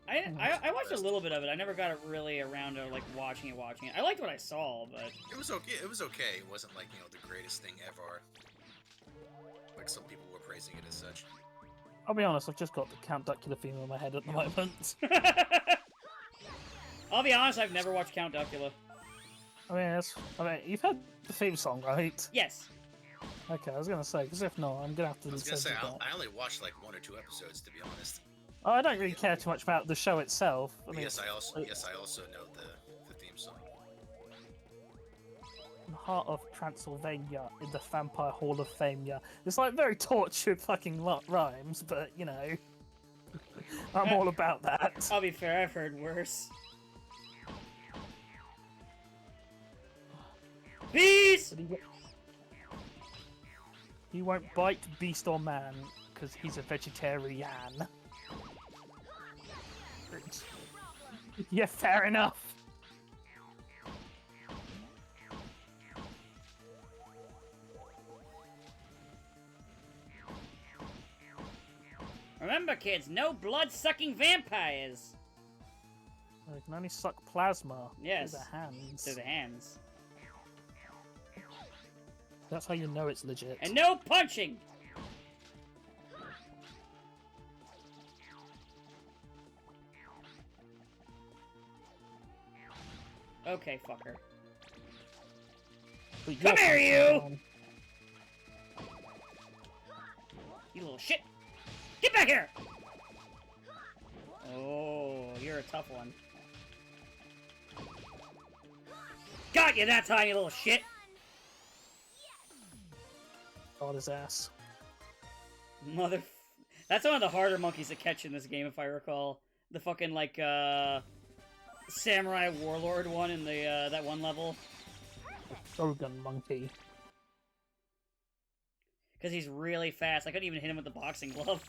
I watched a little bit of it. I never got it really around to like watching it. I liked what I saw, but It was okay. It was okay. It wasn't like the greatest thing ever. Like some people were praising it as such. I'll be honest. I've just got the Count Duckula theme in my head at the moment. I'll be honest. I've never watched Count Duckula. I mean, you've heard the theme song, right? Yes. Okay, I was gonna say because if not, I'm gonna have to. I was gonna listen say to that. I only watched like 1 or 2 episodes, to be honest. Oh, I don't really care too much about the show itself. I But mean, yes, I also know the theme song. the heart of Transylvania in the Vampire Hall of Fame. Yeah, it's like very tortured fucking rhymes, but I'm all about that. I'll be fair. I've heard worse. Peace. He won't bite beast or man because he's a vegetarian. Yeah, fair enough. Remember, kids, no blood-sucking vampires. They can only suck plasma. Yes. Through their hands. To the hands. That's how you know it's legit. And no punching. Okay, fucker. But Come you're here, fucking you! You little shit! Get back here! Oh, you're a tough one. Got you that time, you little shit! on his ass. Mother... That's one of the harder monkeys to catch in this game, if I recall. The fucking, like, Samurai Warlord one in the, that one level. Shogun monkey. because he's really fast. I couldn't even hit him with the boxing glove.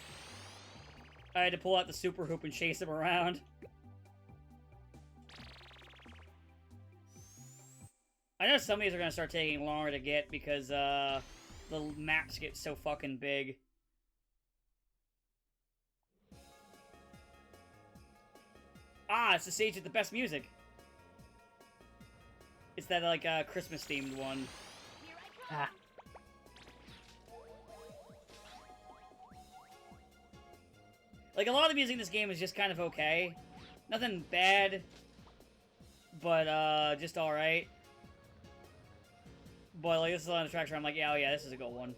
I had to pull out the super hoop and chase him around. I know some of these are going to start taking longer to get because the maps get so fucking big. Ah, it's the stage with the best music. It's that, like, Christmas-themed one. Ah. Like, a lot of the music in this game is just kind of okay. Nothing bad, but, just alright. But, like, this is on the track where I'm like, yeah, oh yeah, this is a good one.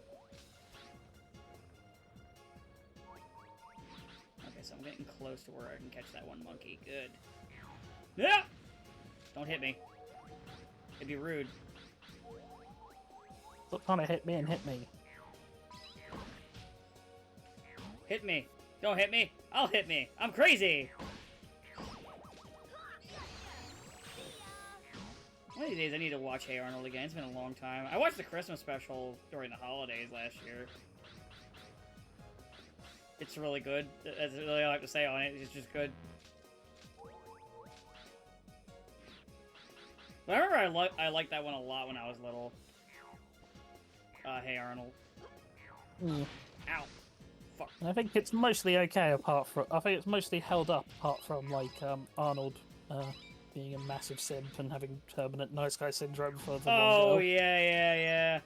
Okay, so I'm getting close to where I can catch that one monkey. Good. Yeah! Don't hit me. It'd be rude. Stop trying to hit me and hit me. Hit me. Don't hit me. I'll hit me. I'm crazy. One of these days I need to watch Hey Arnold again. It's been a long time. I watched the Christmas special during the holidays last year. It's really good. That's really all I have to say on it. It's just good. But I remember I liked that one a lot when I was little. Hey Arnold. Mm. Ow. Fuck. I think it's mostly okay apart from... I think it's mostly held up apart from, like, Arnold being a massive simp and having permanent nice guy syndrome for the Oh, yeah.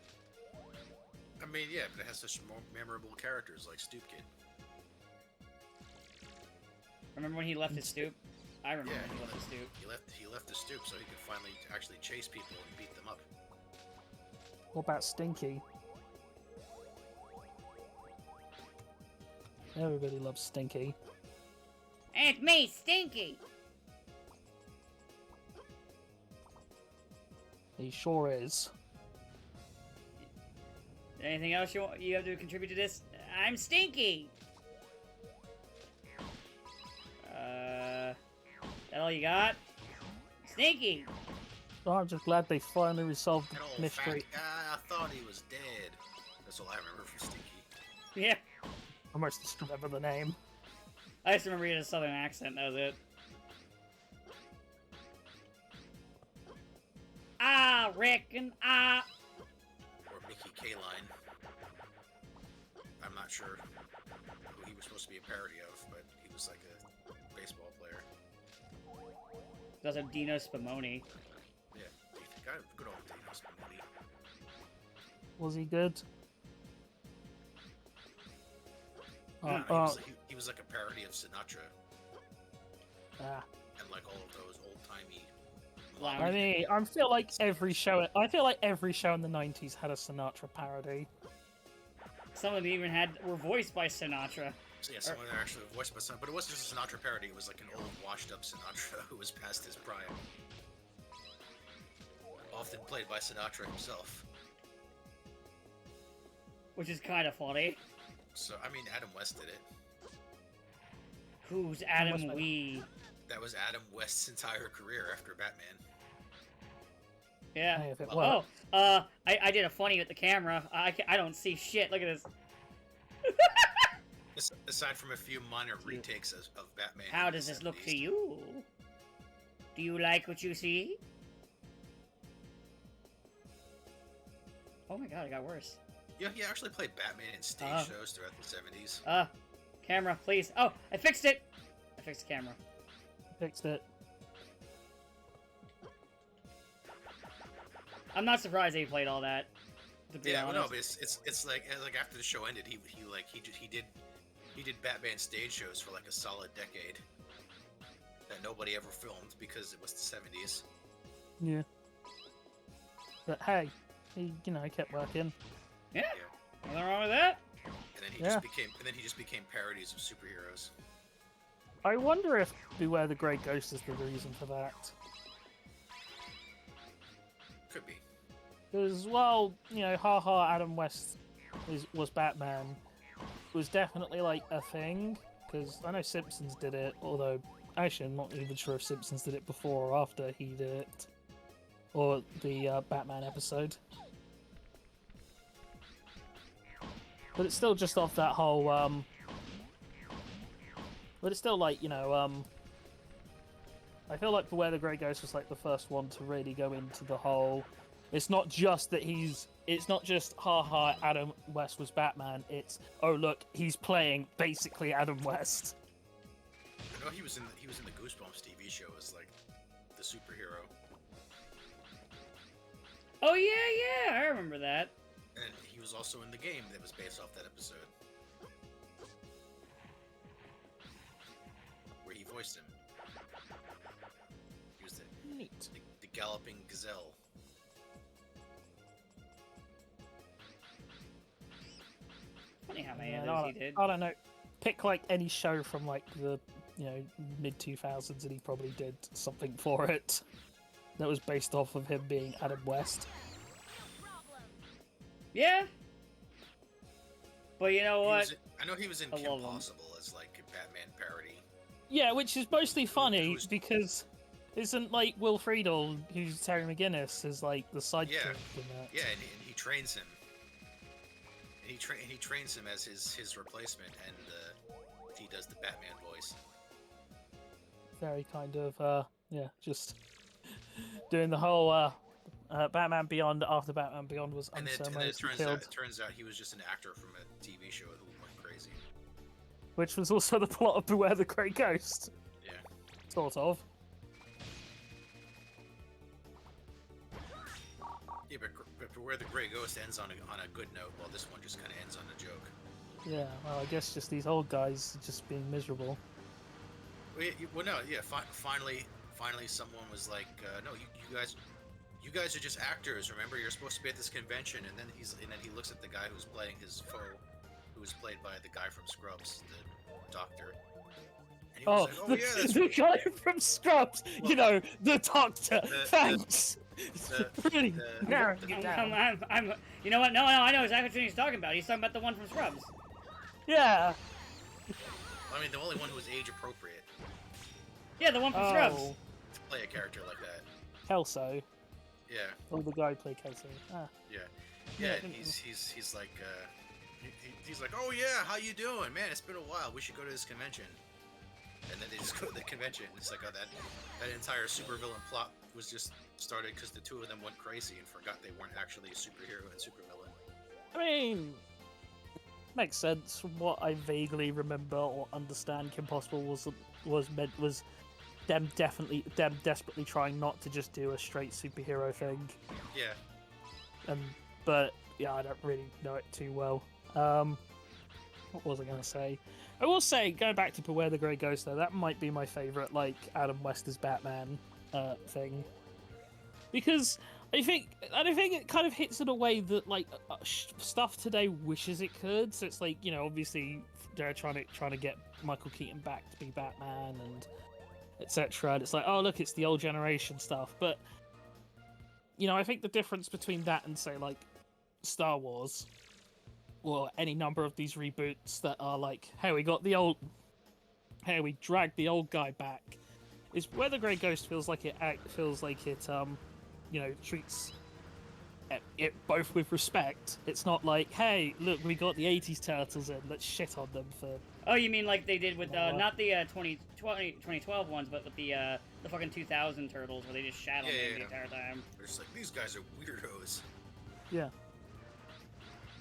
I mean, yeah, but it has such memorable characters like Stoop Kid. Remember when he left his stoop? I remember Yeah, when he left his stoop. He left the stoop so he could finally actually chase people and beat them up. What about Stinky? Everybody loves Stinky. It's me, Stinky! He sure is. Anything else you have to contribute to this? I'm Stinky! That all you got? Stinky! Oh, I'm just glad they finally resolved That old the mystery. fat guy, I thought he was dead. That's all I remember from Stinky. Yeah. I almost just remember the name. I just remember he had a southern accent, that was it. I reckon I... Or Mickey K-Line. I'm not sure who he was supposed to be a parody of, but he was like a baseball player. There's also Dino Spumoni. Yeah, good old Dino Spumoni. Was he good? He was like a parody of Sinatra Ah. and like all of those old-timey... I mean, I feel like every show in the '90s had a Sinatra parody. Some of them even were voiced by Sinatra. So yeah, some of them are actually voiced by Sinatra, but it wasn't just a Sinatra parody, it was like an old washed-up Sinatra who was past his prime. Often played by Sinatra himself. Which is kind of funny. So, I mean, Adam West did it. Who's Adam Wee? That was Adam West's entire career after Batman. Yeah. Hey, if it Oh, works. I did a funny with the camera. I don't see shit. Look at this. Aside from a few minor retakes of Batman. How in the does this look 70s. to you? Do you like what you see? Oh my god, it got worse. Yeah, he actually played Batman in stage shows throughout the 70s. Camera, please. Oh, I fixed it! I fixed the camera. Fixed it. I'm not surprised that he played all that. To be Yeah, well, honest. no, but it's like after the show ended, he did Batman stage shows for like a solid decade that nobody ever filmed because it was the 70s. Yeah. But hey, he kept working. Yeah. Nothing wrong with that. And then he just became parodies of superheroes. I wonder if Beware the Grey Ghost is the reason for that. Could be. Because, well, haha, Adam West was Batman. It was definitely, like, a thing. Because I know Simpsons did it, although, actually, I'm not even sure if Simpsons did it before or after he did it. Or the Batman episode. but it's still just off that whole but it's still like, you know, I feel like Beware the Grey Ghost was like the first one to really go into the whole. It's not just that it's not just haha Adam West was Batman. It's, oh look, he's playing basically Adam West. I know he was in the Goosebumps TV show as like the superhero. Oh yeah, I remember that. And he was also in the game that was based off that episode. Where he voiced him. He was the Galloping Gazelle. Funny how many of those he did. I don't know. Pick like any show from like the, you know, mid 2000s, and he probably did something for it that was based off of him being Adam West. Yeah. But you know what? I know he was in I Kim love him. Possible as like a Batman parody. Yeah, which is mostly funny because isn't like Will Friedle, who's Terry McGinnis, is like the sidekick in that. Yeah, and he trains him. He trains him as his replacement, and he does the Batman voice. Very kind of yeah, just doing the whole Batman Beyond after Batman Beyond was And then it unceremoniously turns killed, out he was just an actor from a TV show who went crazy. which was also the plot of Beware the Grey Ghost, Yeah. sort of. Yeah, but Beware the Grey Ghost ends on a good note, while this one just kind of ends on a joke. Yeah, well, I guess just these old guys just being miserable. Well, no, yeah. Finally, someone was like, "No, you guys are just actors. Remember, you're supposed to be at this convention." And then he looks at the guy who's playing his foe, who was played by the guy from Scrubs, the doctor. And he was like, "Oh yeah, that's the guy from Scrubs, Well, you know, the doctor. Thanks. Really narrowing it down. I'm you know what? No, I know exactly what he's talking about. He's talking about the one from Scrubs. Yeah. I mean, the only one who was age appropriate Yeah, the one from Scrubs. to play a character like that." Kelso. Yeah, Oh, the guy who played Kelso. Ah. yeah. And he's like, he's like, "Oh yeah, how you doing, man? It's been a while. We should go to this convention." And then they just go to the convention. It's like, oh, that entire supervillain plot was just started because the two of them went crazy and forgot they weren't actually a superhero and supervillain. I mean, makes sense. From what I vaguely remember or understand, Kim Possible was them desperately trying not to just do a straight superhero thing. Yeah. But yeah, I don't really know it too well. What was I gonna say? I will say, going back to Beware the Grey Ghost, though, that might be my favorite, like Adam West as Batman thing, because I think it kind of hits in a way that like stuff today wishes it could. So it's like, you know, obviously they're trying to get Michael Keaton back to be Batman and etc. And it's like, oh look, it's the old generation stuff. But you know, I think the difference between that and say like Star Wars or any number of these reboots that are like, hey, we dragged the old guy back, is where the Grey Ghost feels like it you know, treats it both with respect. It's not like, hey, look, we got the 80s Turtles in, let's shit on them for... Oh, you mean like they did with not the 2012 ones, but with the fucking 2000 Turtles, where they just shat on them the entire time. They're just like, these guys are weirdos. Yeah.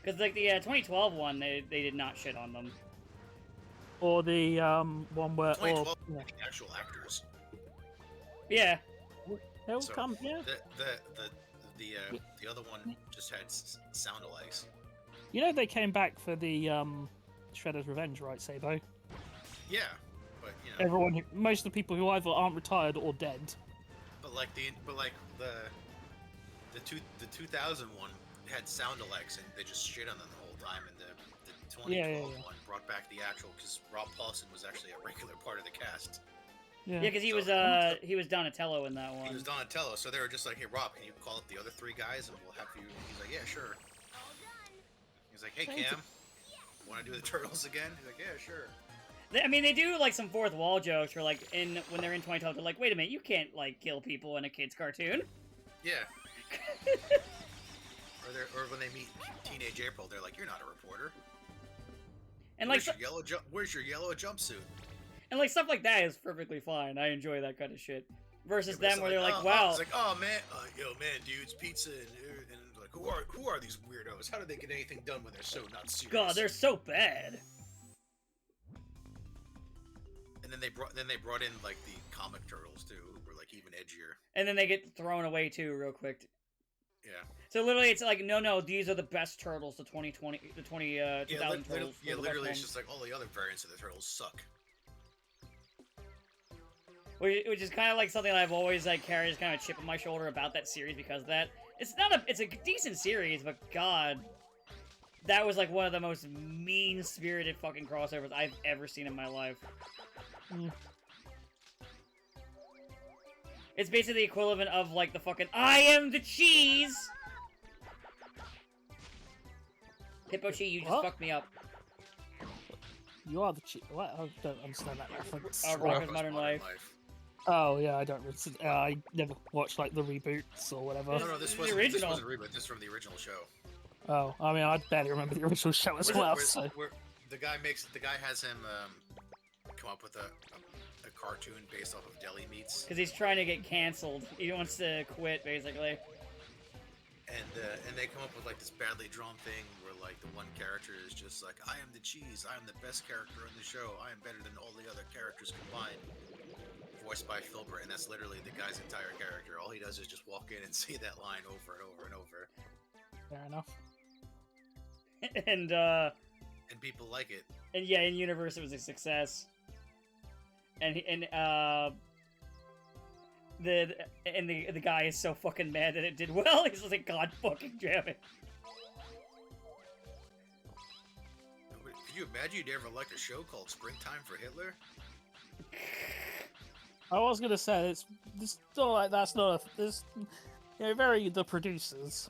Because like the 2012 one, they did not shit on them. Or the one where... 2012, actual actors. Yeah. They'll So, come, yeah. The other one just had sound alikes. You know they came back for the Shredder's Revenge, right, Sabo? Yeah, but you know. Most of the people who either aren't retired or dead. But the 2000 one had sound alikes and they just shit on them the whole time. And the 2012 one brought back the actual, because Rob Paulson was actually a regular part of the cast. Yeah, because he was Donatello in that one. He was Donatello, so they were just like, "Hey Rob, can you call up the other three guys and we'll have you?" And he's like, "Yeah, sure." He's like, "Hey Cam, want to do the Turtles again?" He's like, "Yeah, sure." I mean, they do like some fourth wall jokes, or like when they're in 2012, they're like, "Wait a minute, you can't like kill people in a kids cartoon." Yeah. or when they meet Teenage April, they're like, "You're not a reporter." And like, Where's your yellow jumpsuit? and like stuff like that is perfectly fine. I enjoy that kind of shit. Versus Yeah, them where they're like, wow, it's like, oh man, yo man, dudes, pizza, and like, who are these weirdos? How do they get anything done when they're so not serious? God, they're so bad. And then they brought in like the comic turtles too, who were like even edgier. And then they get thrown away too, real quick. Yeah. So literally, it's like, no, these are the best turtles. The 2020, 2000 turtles. Yeah, literally, it's ones. just like all the other variants of the turtles suck. Which is kind of like something that I've always like carried as kind of a chip on my shoulder about that series because of that. It's a decent series, but God, that was like one of the most mean-spirited fucking crossovers I've ever seen in my life. It's basically the equivalent of like the fucking I am the cheese. Hippo Chi, you just What? fucked me up. You are the cheat. What? I don't understand that reference. Rocko's Modern Life. Oh yeah, I don't. I never watched like the reboots or whatever. No, this The wasn't original. a reboot. This is from the original show. Oh, I mean, I barely remember the original show as well. So Where the guy has him come up with a cartoon based off of deli meats, Because he's trying to get canceled. He wants to quit, basically. and they come up with like this badly drawn thing where like the one character is just like, I am the cheese, I am the best character in the show, I am better than all the other characters combined. Voiced by Filbert, and that's literally the guy's entire character. All he does is just walk in and say that line over and over and over. fair enough. And people like it. And yeah, in universe it was a success. The guy is so fucking mad that it did well. He's just like, God fucking damn it. Could you imagine you'd ever like a show called Springtime for Hitler? I was gonna say it's not like that's not a this. Very the producers.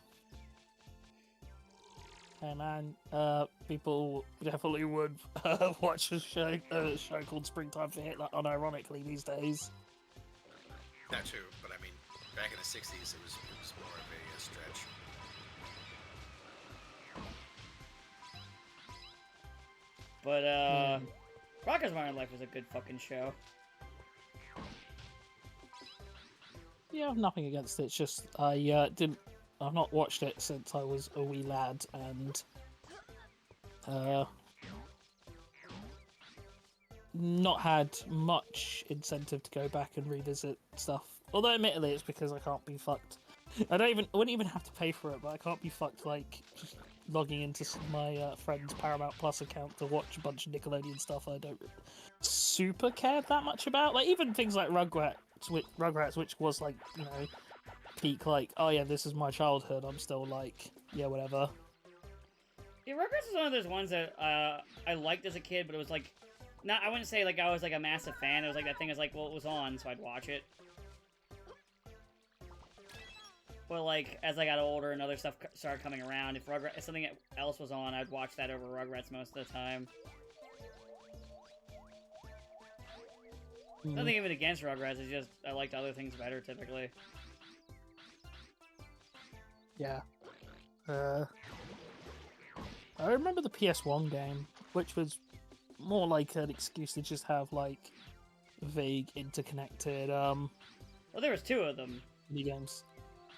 Hey man, people definitely would watch a show called Springtime for Hitler unironically these days. That too, but I mean, back in the 60s, it was more of a stretch. But, Rocko's Modern Life was a good fucking show. Yeah, I've nothing against it. It's just I've not watched it since I was a wee lad, and not had much incentive to go back and revisit stuff. Although, admittedly, it's because I can't be fucked. I wouldn't even have to pay for it, but I can't be fucked like just logging into my friend's Paramount Plus account to watch a bunch of Nickelodeon stuff I don't super care that much about. Like even things like Rugrats, which was like, you know, peak like, oh yeah, this is my childhood. I'm still like, yeah, whatever. Yeah, Rugrats is one of those ones that I liked as a kid, but it was like, not, I wouldn't say like I was like a massive fan. It was like that thing is like, well, it was on, so I'd watch it. But like as I got older and other stuff started coming around, if something else was on, I'd watch that over Rugrats most of the time. Nothing even against Rugrats, it's just I liked other things better typically. Yeah. I remember the PS1 game, which was more like an excuse to just have like vague interconnected Well, there was two of them. mini games.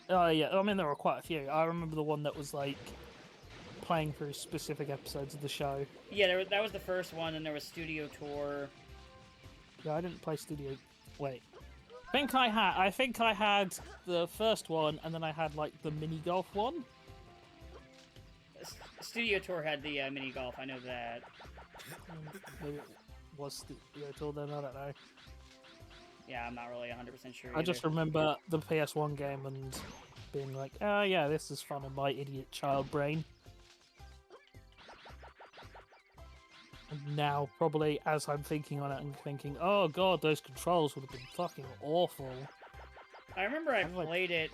Oh yeah, I mean there were quite a few. I remember the one that was like playing through specific episodes of the show. Yeah, that was the first one, and there was Studio Tour. Yeah, I didn't play Studio. Wait, I think I had the first one, and then I had like the mini golf one. Studio Tour had the mini golf. I know that. Maybe it was Studio Tour then. I don't know. Yeah, I'm not really 100% sure. I just remember the PS1 game and being like, oh yeah, this is fun in my idiot child brain. And now, probably, as I'm thinking on it and thinking, oh god, those controls would have been fucking awful. I remember I played it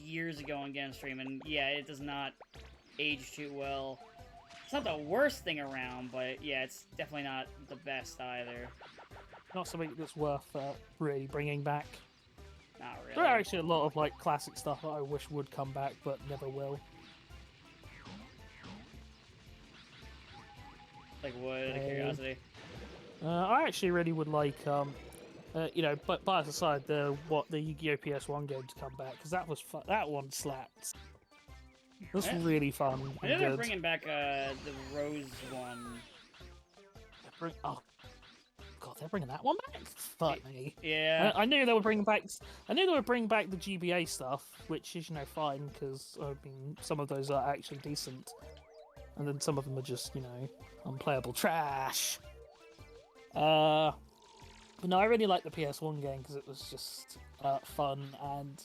years ago on Game Stream, and yeah, it does not age too well. It's not the worst thing around, but yeah, it's definitely not the best either. Not something that's worth really bringing back. Not really. There are actually a lot of like classic stuff that I wish would come back, but never will. Like wood, out of Hey. curiosity. I actually really would like, you know, but bias aside, the Yu-Gi-Oh! PS1 game to come back, because that one slaps. That's Yeah. really fun I and know they're good. bringing back the Rose one. Oh, God, they're bringing that one back? Fuck me. Yeah. I knew they were bringing back. I knew they were bringing back the GBA stuff, which is, you know, fine because I mean some of those are actually decent, and then some of them are just, you know, unplayable trash. But no, I really like the PS1 game because it was just fun and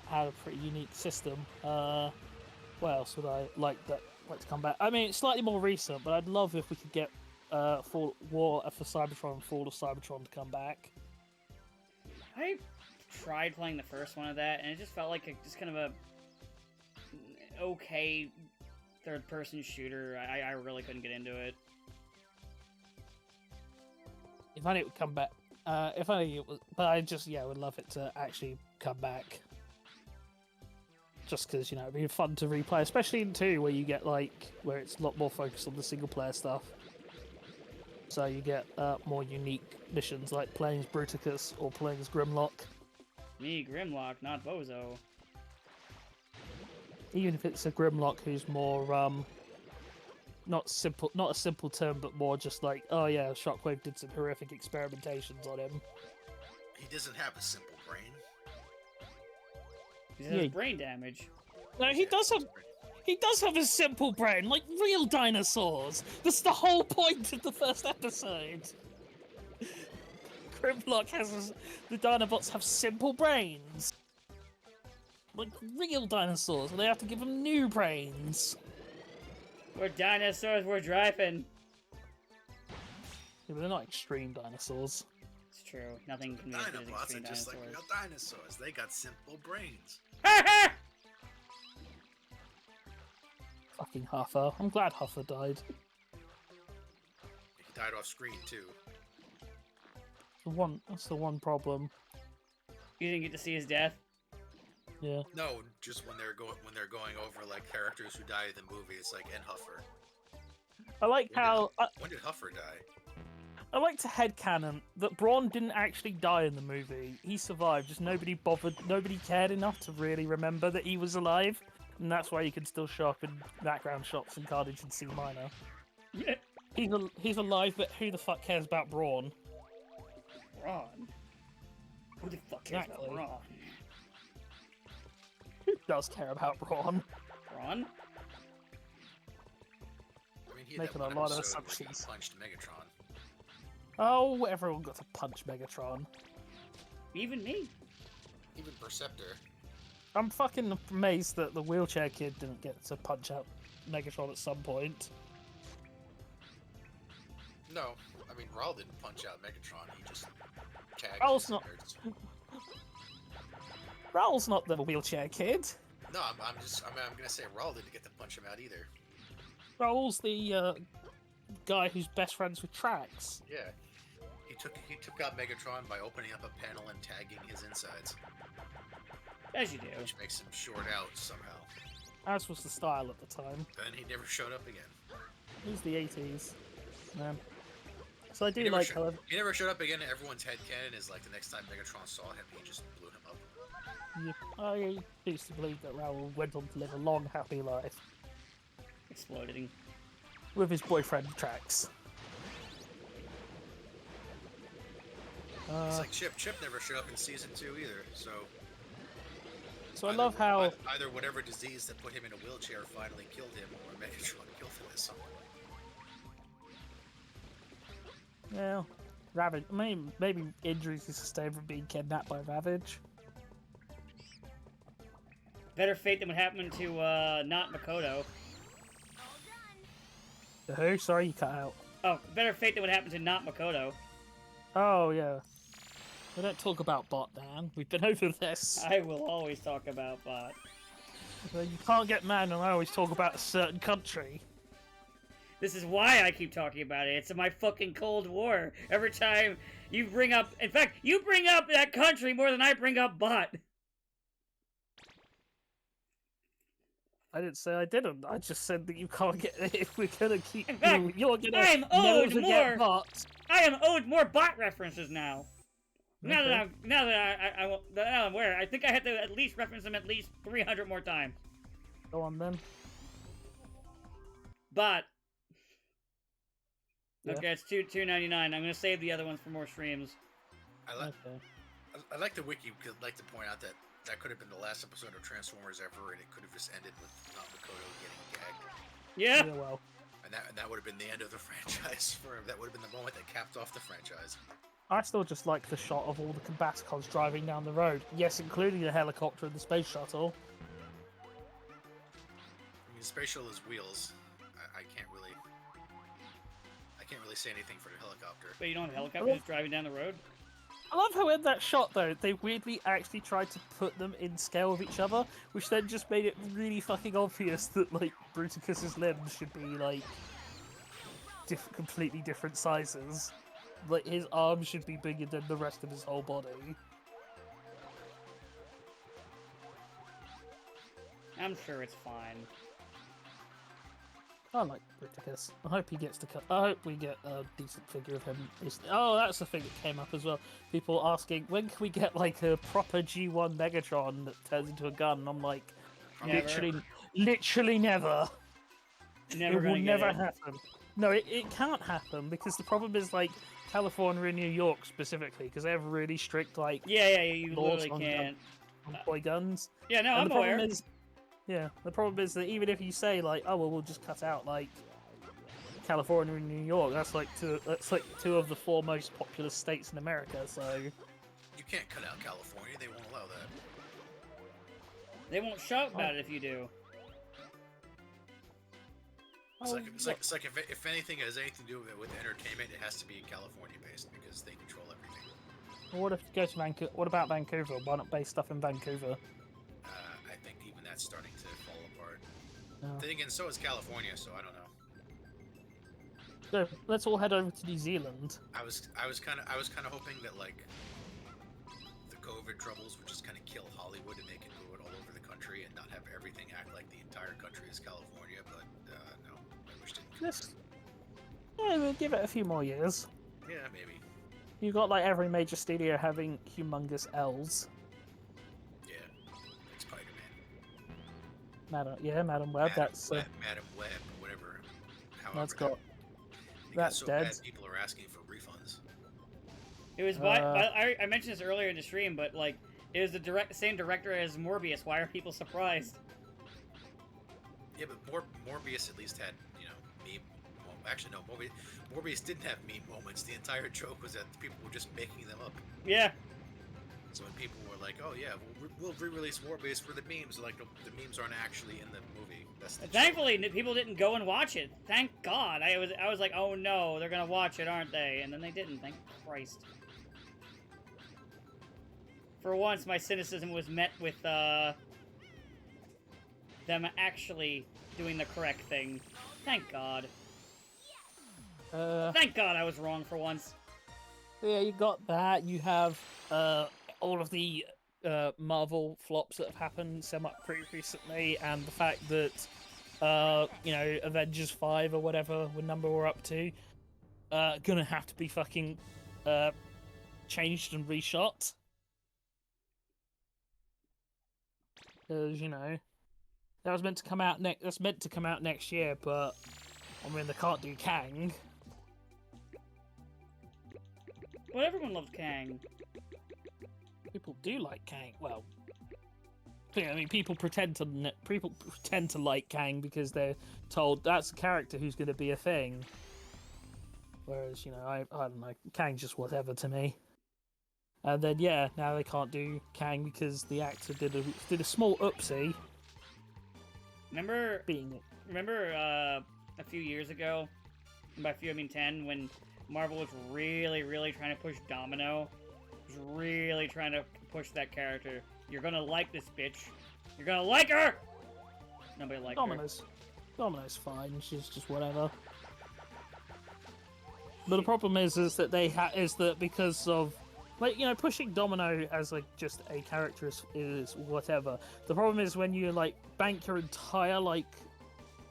had a pretty unique system. What else would I like to come back? I mean, it's slightly more recent, but I'd love if we could get War for Cybertron and Fall of Cybertron to come back. I tried playing the first one of that, and it just felt like just kind of a okay third-person shooter. I really couldn't get into it. If only it would come back. If only it was, but I just would love it to actually come back. Just because, you know, it'd be fun to replay, especially in 2, where you get where it's a lot more focused on the single player stuff. So you get more unique missions, like playing as Bruticus or playing as Grimlock. Me, Grimlock, not Bozo. Even if it's a Grimlock who's more not a simple term, but more just like, oh yeah, Shockwave did some horrific experimentations on him. He doesn't have a simple brain. He has brain damage. No, he does have. He does have a simple brain, like real dinosaurs. That's the whole point of the first episode. Grimlock the Dinobots have simple brains, like real dinosaurs, and they have to give them new brains. We're dinosaurs, we're driving. Yeah, but they're not extreme dinosaurs. It's true. Nothing can be as good as Dinobots are extreme just like dinosaurs. real dinosaurs. They got simple brains. Fucking Huffer. I'm glad Huffer died. He died off screen too. That's the one problem. You didn't get to see his death? Yeah. No, just when they're going over like characters who died in the movie, it's like and Huffer. I like how When did Huffer die? I like to headcanon that Braun didn't actually die in the movie. He survived, just nobody bothered, nobody cared enough to really remember that he was alive. And that's why you can still show up in background shots in Carnage and C minor. He's alive, but who the fuck cares about Braun? Braun? Who the fuck cares about Exactly. Braun? Who does care about Braun? Braun? I mean, he had Making that a one lot of episode where he assumptions. punched Megatron. Oh, everyone got to punch Megatron. Even me. Even Perceptor. I'm fucking amazed that the wheelchair kid didn't get to punch out Megatron at some point. No, I mean Raul didn't punch out Megatron. He just tagged. Raul's his not- nerds. Raul's not the wheelchair kid. No, I'm gonna say Raul didn't get to punch him out either. Raul's the guy who's best friends with Trax. Yeah, he took out Megatron by opening up a panel and tagging his insides, As you do. which makes him short out somehow. As was the style at the time. Then he never showed up again. It was the 80s. Man. So I He do never, like sho- how... he never showed up again. Everyone's headcanon is like the next time Megatron saw him, he just blew him up. I used to believe that Raoul went on to live a long, happy life Exploding. with his boyfriend Trax. It's like Chip. Chip never showed up in season 2 either. So So I love how... either whatever disease that put him in a wheelchair finally killed him, or Megatron killed him at some point. Well, Ravage... Maybe injuries he sustained from being kidnapped by Ravage. Better fate than what happened to, not Makoto. The who? Sorry, you cut out. Oh, better fate than what happened to not Makoto. Oh, yeah. We don't talk about Bot, Dan. We've been over this. I will always talk about Bot. You can't get mad when I always talk about a certain country. This is why I keep talking about it. It's my fucking Cold War. Every time you bring up... In fact, you bring up that country more than I bring up Bot. I didn't say I didn't. I just said that you can't get if we're gonna keep. In fact, You're gonna I'm never owed forget more. bots. I am owed more bot references now. Now Okay. that I'm aware, I think I have to at least reference them at least 300 more times. Go on then. But Yeah. okay, it's $2.99. I'm gonna save the other ones for more streams. Okay. I like the wiki. Could like to point out that could have been the last episode of Transformers ever, and it could have just ended with Makoto getting gagged, Yeah. Yeah, well, and that would have been the end of the franchise. That would have been the moment that capped off the franchise. I still just like the shot of all the Combaticons driving down the road. Yes, including the helicopter and the space shuttle. I mean, spatial is wheels. I can't really say anything for the helicopter. But you don't have a helicopter just driving down the road? I love how in that shot, though, they weirdly actually tried to put them in scale with each other, which then just made it really fucking obvious that, like, Bruticus's limbs should be, like, completely different sizes. Like, his arms should be bigger than the rest of his whole body. I'm sure it's fine. I like Bruticus. I hope he gets to cut. I hope we get a decent figure of him. Oh, that's the thing that came up as well. People asking, when can we get, like, a proper G1 Megatron that turns into a gun? And I'm like, Never. literally never. Never It will gonna get never it. happen. No, it can't happen because the problem is, like, California and New York specifically, because they have really strict, like, Yeah, you laws literally on can't. on toy guns. Yeah, no, And I'm the problem aware. is, the problem is that even if you say, like, oh well, we'll just cut out, like, California and New York, that's like two of the four most populous states in America. So You can't cut out California. They won't allow that. They won't shout about it if you do. It's like if anything has anything to do with entertainment, it has to be California based because they control everything. Well, what if you go to Vancouver? What about Vancouver? Why not base stuff in Vancouver? I think even that's starting to fall apart. No. Then again, so is California, so I don't know. So let's all head over to New Zealand. I was kind of hoping that like the COVID troubles would just kind of kill Hollywood and they can do it all over the country and not have everything act like the entire country is California, but no, I wish didn't. We'll give it a few more years. Yeah, maybe. You've got like every major studio having humongous L's. Yeah, like Spider-Man. Madam Web. Madam Web, whatever. However, That's got. it got That's so dead. bad, people are asking for refunds. It was I mentioned this earlier in the stream, but like it was the same director as Morbius. Why are people surprised? Yeah, but Morbius at least had, meme. Well, actually, no, Morbius didn't have meme moments. The entire joke was that people were just making them up. Yeah. So when people were like, "Oh yeah, we'll re-release Morbius for the memes," like the memes aren't actually in the movie. That's the Thankfully, people didn't go and watch it. Thank God. I was like, oh no, they're gonna watch it, aren't they? And then they didn't. Thank Christ. For once, my cynicism was met with them actually doing the correct thing. Thank God. Thank God I was wrong for once. Yeah, you got that. You have all of the Marvel flops that have happened pretty recently, and the fact that Avengers 5 or whatever number we're up to, gonna have to be fucking changed and reshot. Because that was meant to come out next year, but I mean they can't do Kang. Well, everyone loves Kang. People do like Kang. Well, I mean, people pretend to like Kang because they're told that's a character who's going to be a thing. Whereas, I don't know, Kang's just whatever to me. And then now they can't do Kang because the actor did a small oopsie. Remember a few years ago, and by a few I mean 10, when Marvel was really, really trying to push Domino. Was really trying to push that character. You're gonna like this bitch. You're gonna like her! Nobody liked her. Domino's fine. She's just whatever. But the problem is that because of Like, you know, pushing Domino as like just a character is whatever. The problem is when you like bank your entire like,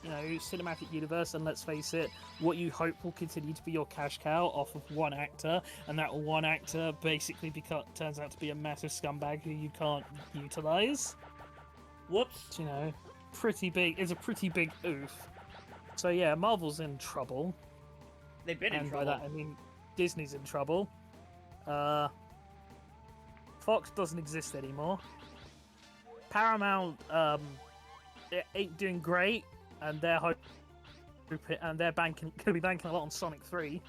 you know, cinematic universe, and let's face it, what you hope will continue to be your cash cow off of one actor, and that one actor basically turns out to be a massive scumbag who you can't utilize. Whoops. You know, pretty big. It's a pretty big oof. So yeah, Marvel's in trouble. They've been in And trouble. by that I mean Disney's in trouble. Fox doesn't exist anymore. Paramount ain't doing great, and they're gonna be banking a lot on Sonic 3.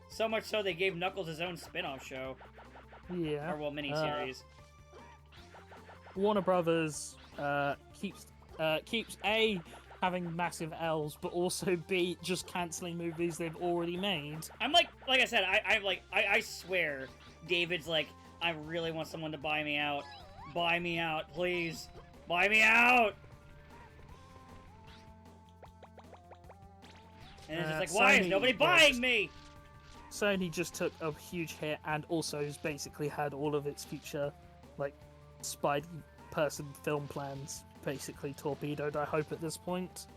So much so they gave Knuckles his own spin-off show. Yeah. Or, well, miniseries. Warner Brothers keeps A, having massive L's, but also B, just cancelling movies they've already made. I'm like I said, I swear, David's like, I really want someone to buy me out. Buy me out, please. Buy me out! And it's just like, why is nobody buying me? Sony just took a huge hit, and also has basically had all of its future, like, Spidey person film plans basically torpedoed, I hope, at this point.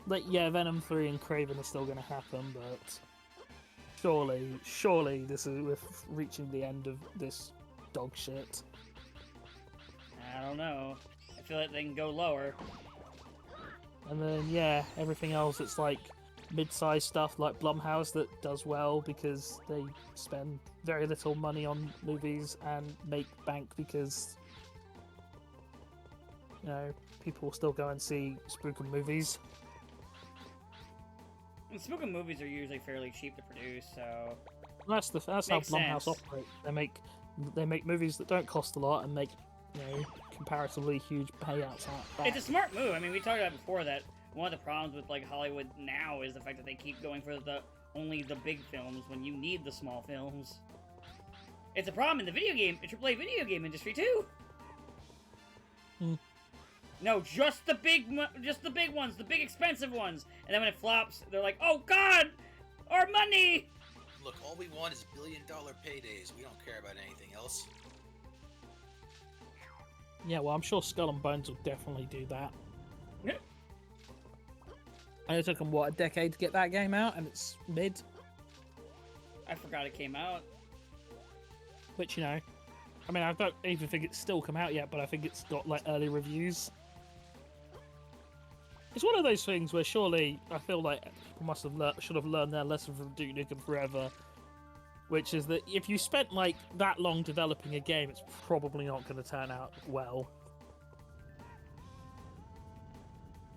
Like, yeah, Venom 3 and Kraven are still going to happen, but surely we're reaching the end of this dog shit. I don't know. I feel like they can go lower. And then, yeah, everything else, it's like mid-sized stuff like Blumhouse that does well because they spend very little money on movies and make bank because, you know, people will still go and see spooky movies. And spooky movies are usually fairly cheap to produce, so... That's how Blumhouse operate. They make movies that don't cost a lot and make, you know, comparatively huge payouts out back. It's a smart move. I mean, we talked about before that one of the problems with like Hollywood now is the fact that they keep going for only the big films when you need the small films. It's a problem in the AAA video game industry too. No, just the big ones, the big expensive ones. And then when it flops, they're like, "Oh God, our money!" Look, all we want is billion-dollar paydays. We don't care about anything else. Yeah, well, I'm sure Skull and Bones will definitely do that. Yeah. And it took them, what, a decade to get that game out, and it's mid? I forgot it came out. Which, you know, I mean, I don't even think it's still come out yet, but I think it's got, like, early reviews. It's one of those things where surely, I feel like people should have learned their lesson from Duke Nukem Forever, which is that if you spent, like, that long developing a game, it's probably not going to turn out well.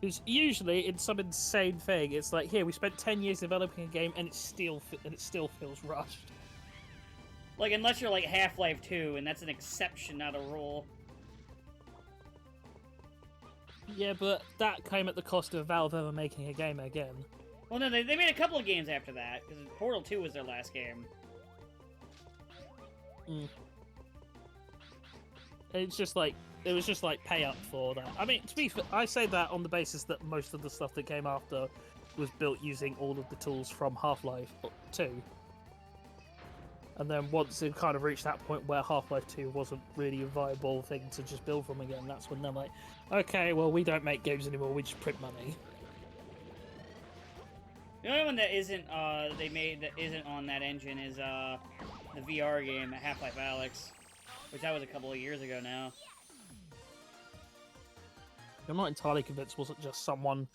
Because usually, it's some insane thing. It's like, here, we spent 10 years developing a game, and it still feels rushed. Like, unless you're like Half-Life 2, and that's an exception, not a rule. Yeah, but that came at the cost of Valve ever making a game again. Well, no, they made a couple of games after that, because Portal 2 was their last game. It's just like, it was just like pay up for that. I mean, to be fair, I say that on the basis that most of the stuff that came after was built using all of the tools from Half-Life 2. And then once it kind of reached that point where Half-Life 2 wasn't really a viable thing to just build from again, that's when they're like, okay, well, we don't make games anymore, we just print money. The only one that isn't they made that isn't on that engine is the VR game Half-Life Alyx, which that was a couple of years ago now. I'm not entirely convinced it wasn't just some one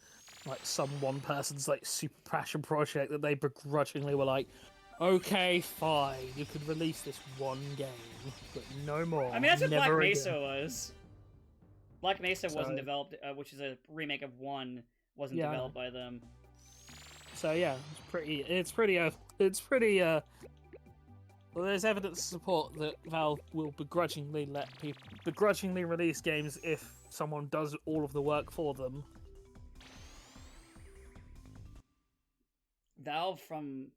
person's like super passion project that they begrudgingly were like, okay, fine, you could release this one game, but no more. I mean, that's what Black never Mesa again. was. Black Mesa So- wasn't developed, which is a remake of 1, wasn't Yeah. developed by them. So yeah, it's pretty. Well, there's evidence to support that Valve will begrudgingly release games if someone does all of the work for them. Valve from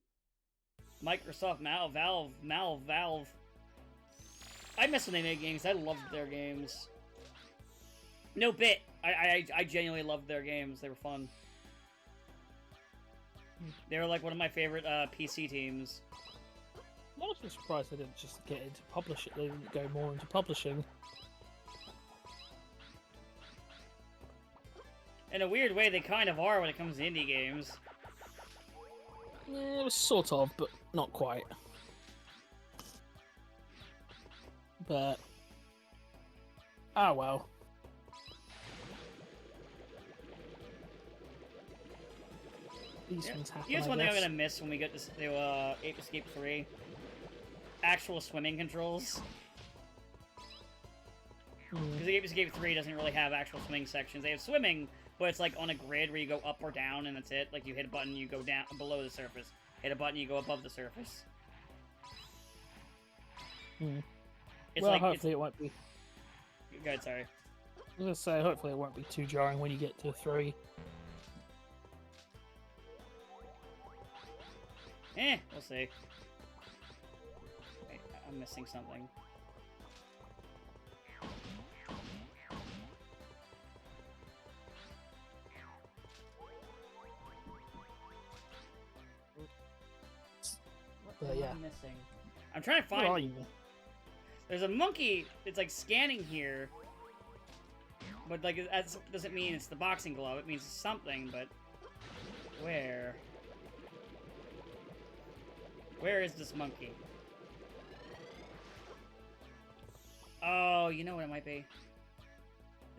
Microsoft, Valve. I miss when they made games. I loved their games. No bit. I genuinely loved their games. They were fun. They were like one of my favorite PC teams. I'm also surprised they didn't just get into publishing. They didn't go more into publishing. In a weird way, they kind of are when it comes to indie games. Yeah, it was sort of, but not quite. But well. These things happen. Here's one thing I'm gonna miss when we get to Ape Escape 3. Actual swimming controls. Because Ape Escape 3 doesn't really have actual swimming sections. They have swimming, but it's like on a grid where you go up or down, and that's it. Like you hit a button, you go down below the surface. Hit a button, you go above the surface. It's well, like, hopefully it won't be. Go ahead, sorry. I was gonna say, hopefully it won't be too jarring when you get to 3. We'll see. Wait, I'm missing something. What am I missing? I'm trying to find... Where are you? There's a monkey. It's like scanning here. But like that doesn't mean it's the boxing glove. It means something, but... Where? Where is this monkey? Oh, you know what it might be?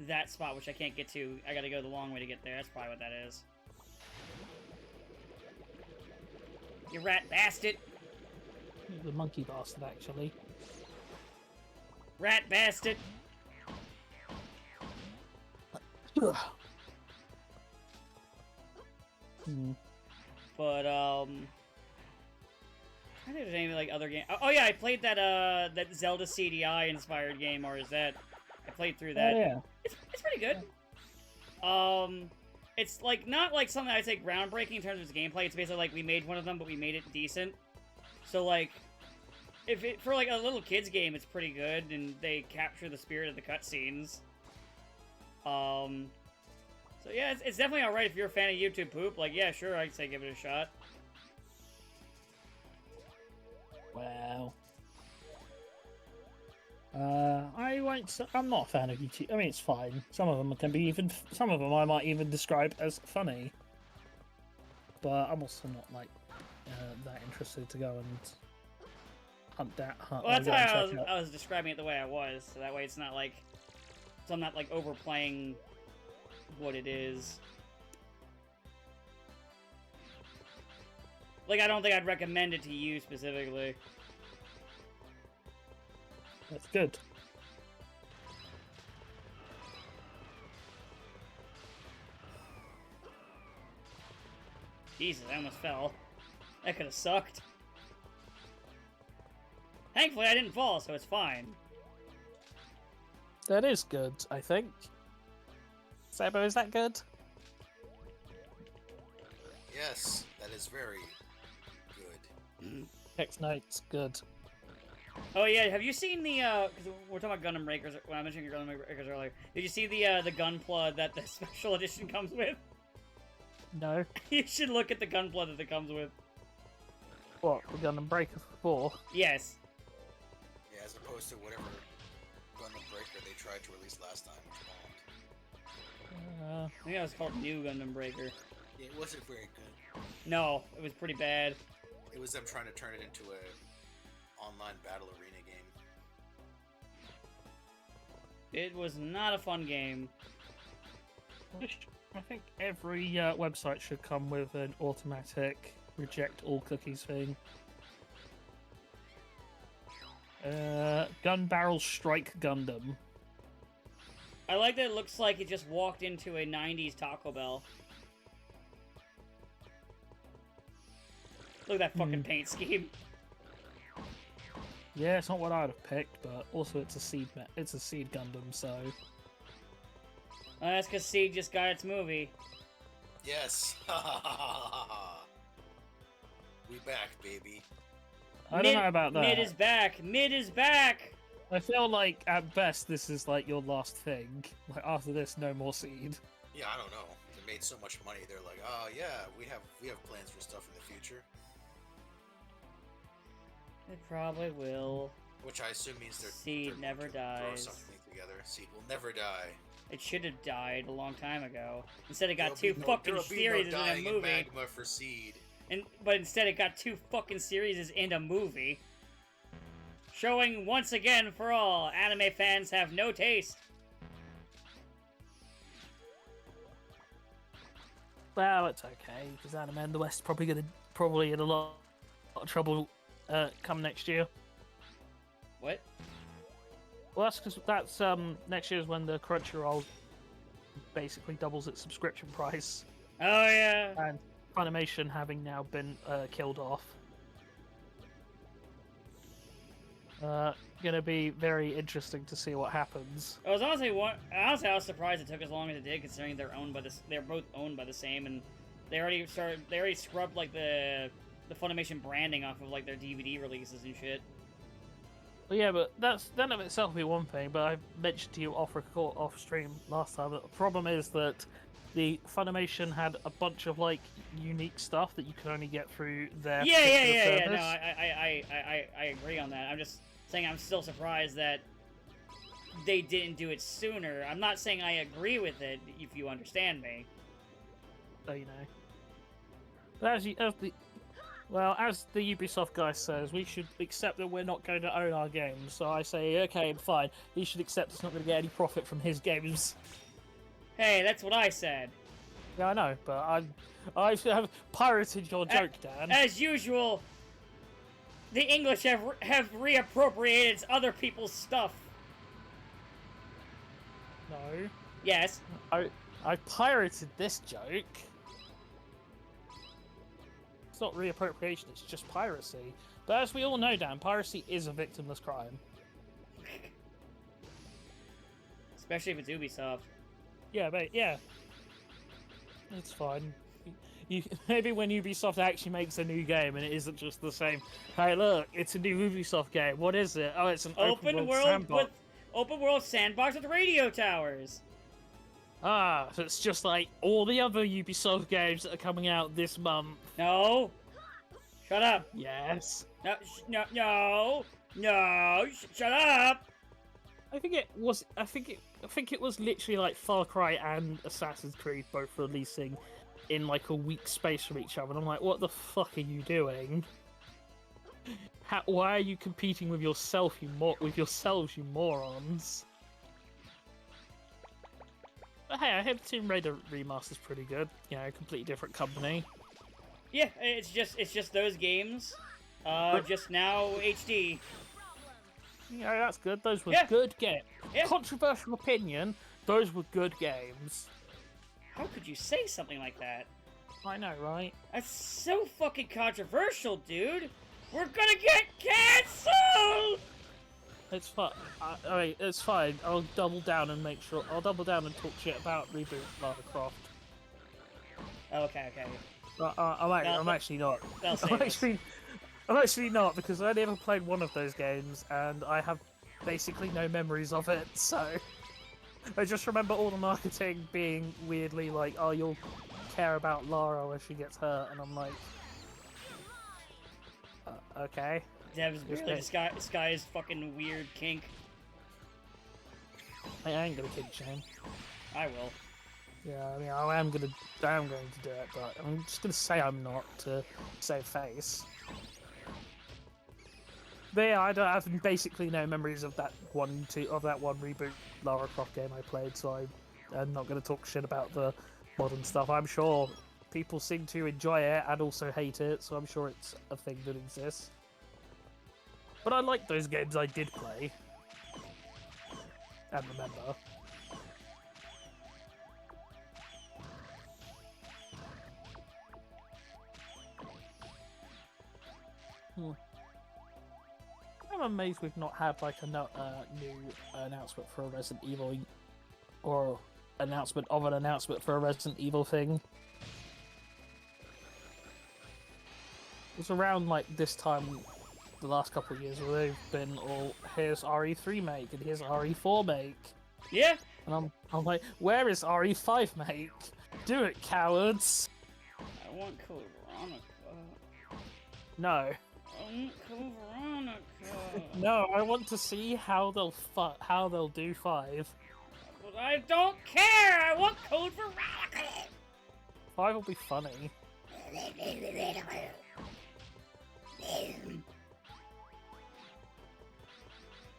That spot, which I can't get to. I gotta go the long way to get there. That's probably what that is. You rat bastard! The monkey bastard, actually. Rat bastard! But, I think there's any, like, other game. Oh, yeah, I played that, that Zelda CDI inspired game, or is that... I played through that. Oh, yeah. It's pretty good. It's, like, not, like, something I'd say groundbreaking in terms of its gameplay. It's basically, like, we made one of them, but we made it decent. So, like, for, like, a little kid's game, it's pretty good, and they capture the spirit of the cutscenes. So, yeah, it's definitely alright if you're a fan of YouTube poop. Like, yeah, sure, I'd say give it a shot. Wow. I'm not a fan of YouTube. I mean, it's fine. Some of them can be some of them I might even describe as funny. But I'm also not, like, that interested to go and hunt that. Well, that's why I was describing it the way I was, so that way it's not like... So I'm not, like, overplaying what it is. Like, I don't think I'd recommend it to you specifically. That's good. Jesus, I almost fell. That could have sucked. Thankfully, I didn't fall, so it's fine. That is good, I think. Sabo, is that good? Yes, that is very good. Text notes, good. Oh yeah, have you seen the, because we're talking about Gundam Breakers, when I mentioned Gundam Breakers earlier, did you see the Gunpla that the special edition comes with? No. You should look at the Gunpla that it comes with. What, the Gundam Breakers 4? Yes. Yeah, as opposed to whatever Gundam Breaker they tried to release last time, which bombed. I think that was called New Gundam Breaker. Yeah, it wasn't very good. No, it was pretty bad. It was them trying to turn it into a online battle arena game. It was not a fun game. I think every website should come with an automatic reject all cookies thing. Gun Barrel Strike Gundam. I like that it looks like it just walked into a 90s Taco Bell. Look at that fucking paint scheme. Yeah, it's not what I'd have picked, but also it's a seed Gundam, so... That's because Seed just got its movie. Yes! We back, baby. I don't know about that. Mid is back! Mid is back! I feel like, at best, this is like your last thing. Like, after this, no more Seed. Yeah, I don't know. They made so much money, they're like, oh yeah, we have plans for stuff in the future. It probably will. Which I assume means Seed they're never going to throw dies. something together. Seed will never die. It should have died a long time ago. Instead, it got There'll two be fucking there'll be series no in a dying in movie. magma for Seed. But instead, it got 2 fucking series in a movie. Showing once again for all, anime fans have no taste. Well, it's okay because Anime in the West probably in a lot of trouble come next year. What? Well, that's because next year is when the Crunchyroll basically doubles its subscription price, Oh yeah. and Funimation having now been killed off. Gonna be very interesting to see what happens. I was honestly I was surprised it took as long as it did, considering they're both owned by the same, and they already scrubbed like the Funimation branding off of like their DVD releases and shit. Well, yeah, but that of itself be one thing. But I mentioned to you off stream last time that the problem is that the Funimation had a bunch of like unique stuff that you can only get through their Yeah. service. No, I agree on that. I'm just saying I'm still surprised that they didn't do it sooner. I'm not saying I agree with it, if you understand me. So you know, but as the Ubisoft guy says, we should accept that we're not going to own our games. So I say, okay, fine. He should accept he's not going to get any profit from his games. Hey, that's what I said. Yeah, I know, but I have pirated your joke, Dan. As usual, the English have reappropriated other people's stuff. No, Yes. I pirated this joke. It's not reappropriation; it's just piracy. But as we all know, Dan, piracy is a victimless crime. Especially if it's Ubisoft. Yeah, mate. Yeah, it's fine. Maybe when Ubisoft actually makes a new game and it isn't just the same. Hey, look, it's a new Ubisoft game. What is it? Oh, it's an open world sandbox. Open world sandbox with radio towers. Ah, so it's just like all the other Ubisoft games that are coming out this month. No. Shut up. Yes. No. Shut up. I think it was literally like Far Cry and Assassin's Creed both releasing in like a week space from each other, and I'm like, what the fuck are you doing? Why are you competing with yourselves, you morons? But hey, I heard Tomb Raider remaster's pretty good. You know, completely different company. Yeah, it's just those games. Just now HD. Yeah, that's good. Those were Yeah. good games. Yeah. Controversial opinion, those were good games. How could you say something like that? I know, right? That's so fucking controversial, dude. We're gonna get cancelled. It's fine. I mean, it's fine. I'll double down and talk shit about reboot Lara Croft. Okay. I'm actually not. They'll save us. I'm actually not, because I only ever played one of those games and I have basically no memories of it. So I just remember all the marketing being weirdly like, "Oh, you'll care about Lara when she gets hurt," and I'm like, okay. Dev's really disguised fucking weird kink. I ain't gonna kid shame. I will. Yeah, I mean, I am going to do it, but I'm just gonna say I'm not to save face. But yeah, I have basically no memories of that one reboot Lara Croft game I played, so I'm not going to talk shit about the modern stuff. I'm sure people seem to enjoy it and also hate it, so I'm sure it's a thing that exists. But I like those games I did play and remember. I'm amazed we've not had like a new announcement for a Resident Evil, or announcement of an announcement for a Resident Evil thing. It's around like this time the last couple of years where they've been all, here's RE3 make and here's RE4 make. Yeah. And I'm like, where is RE5 make? Do it, cowards! I want Code Veronica. No. Code Veronica. No, I want to see how they'll do 5. But I don't care. I want Code Veronica. 5 will be funny.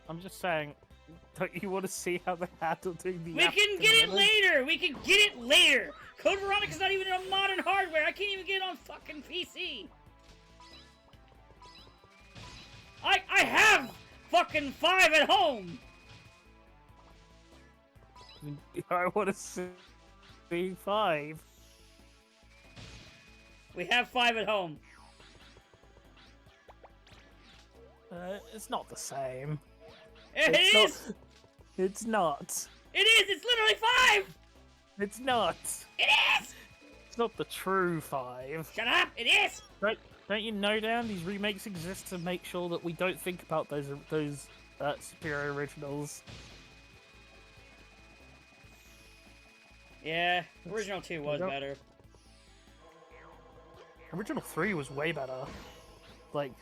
I'm just saying, don't you want to see how they handle doing the We can get it later. We can get it later. Code Veronica's not even on modern hardware. I can't even get it on fucking PC. I have fucking 5 at home. I want to see 5. We have 5 at home. It's not the same. It It's is. not. It's not. It is. It's literally 5. It's not. It is. It's not the true 5. Shut up. It is. Don't you know, Dan? These remakes exist to make sure that we don't think about those superior originals. Yeah, original 2 was better. Original 3 was way better. Like,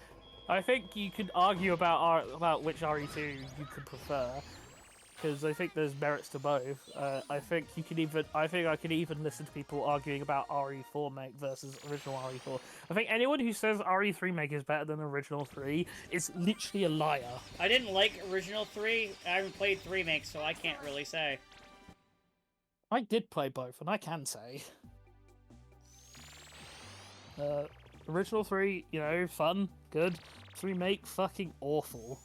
I think you could argue about which RE2 you could prefer, because I think there's merits to both. I think I could even listen to people arguing about RE4 make versus original RE4. I think anyone who says RE3 make is better than original 3 is literally a liar. I didn't like original 3. I haven't played 3 makes, so I can't really say. I did play both, and I can say. Original 3, you know, fun, good. 3 make, fucking awful.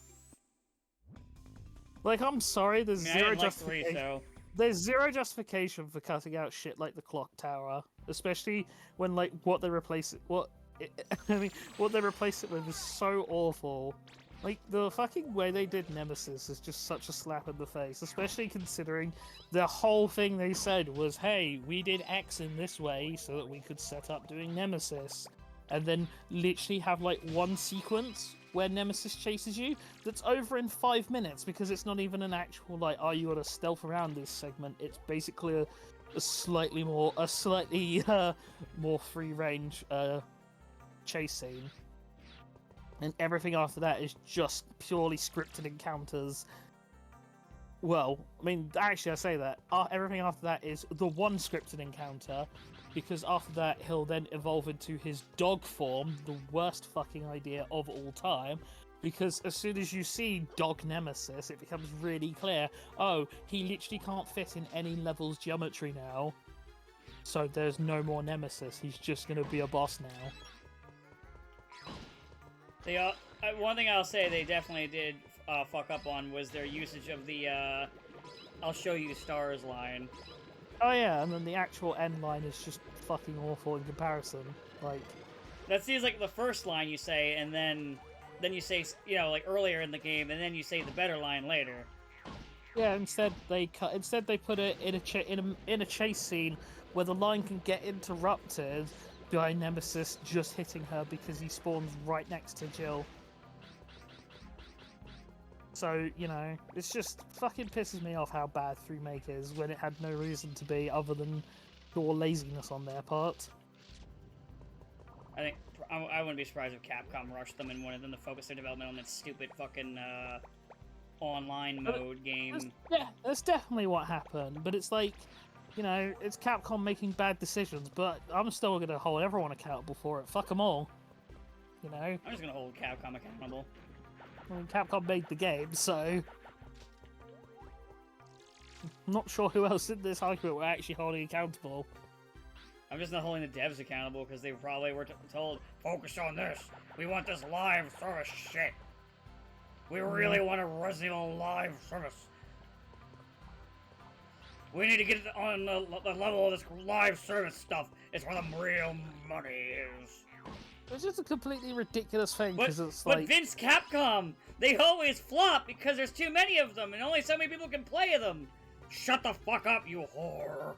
Like, I'm sorry, there's zero justification. So. There's zero justification for cutting out shit like the clock tower, especially when like what they replace it with is so awful. Like, the fucking way they did Nemesis is just such a slap in the face, especially considering the whole thing they said was, hey, we did X in this way so that we could set up doing Nemesis. And then literally have, like, one sequence where Nemesis chases you that's over in 5 minutes, because it's not even an actual, like, are you got to stealth around this segment. It's basically a slightly more free-range chase scene. And everything after that is just purely scripted encounters. Well, I mean, actually, I say that. Everything after that is the one scripted encounter, because after that, he'll then evolve into his dog form, the worst fucking idea of all time. Because as soon as you see Dog Nemesis, it becomes really clear, oh, he literally can't fit in any level's geometry now. So there's no more Nemesis, he's just going to be a boss now. One thing I'll say they definitely did fuck up on was their usage of the I'll show you stars line. Oh yeah, and then the actual end line is just fucking awful in comparison. Like, that seems like the first line you say, and then you say, you know, like earlier in the game, and then you say the better line later. Yeah, instead they put it in a chase scene where the line can get interrupted by Nemesis just hitting her because he spawns right next to Jill. So, you know, it's just fucking pisses me off how bad 3 Make is when it had no reason to be other than pure laziness on their part. I think I wouldn't be surprised if Capcom rushed them and wanted them to focus their development on that stupid fucking online mode game. That's definitely what happened, but it's like, you know, it's Capcom making bad decisions, but I'm still going to hold everyone accountable for it. Fuck them all. You know? I'm just going to hold Capcom accountable. I mean, Capcom made the game, so... I'm not sure who else in this argument we're actually holding accountable. I'm just not holding the devs accountable because they probably were told, focus on this. We want this live service shit. We really want a Resident Evil live service. We need to get on the level of this live service stuff. It's where the real money is. It's just a completely ridiculous thing, But because it's like... Vince Capcom, they always flop because there's too many of them and only so many people can play them. Shut the fuck up, you whore.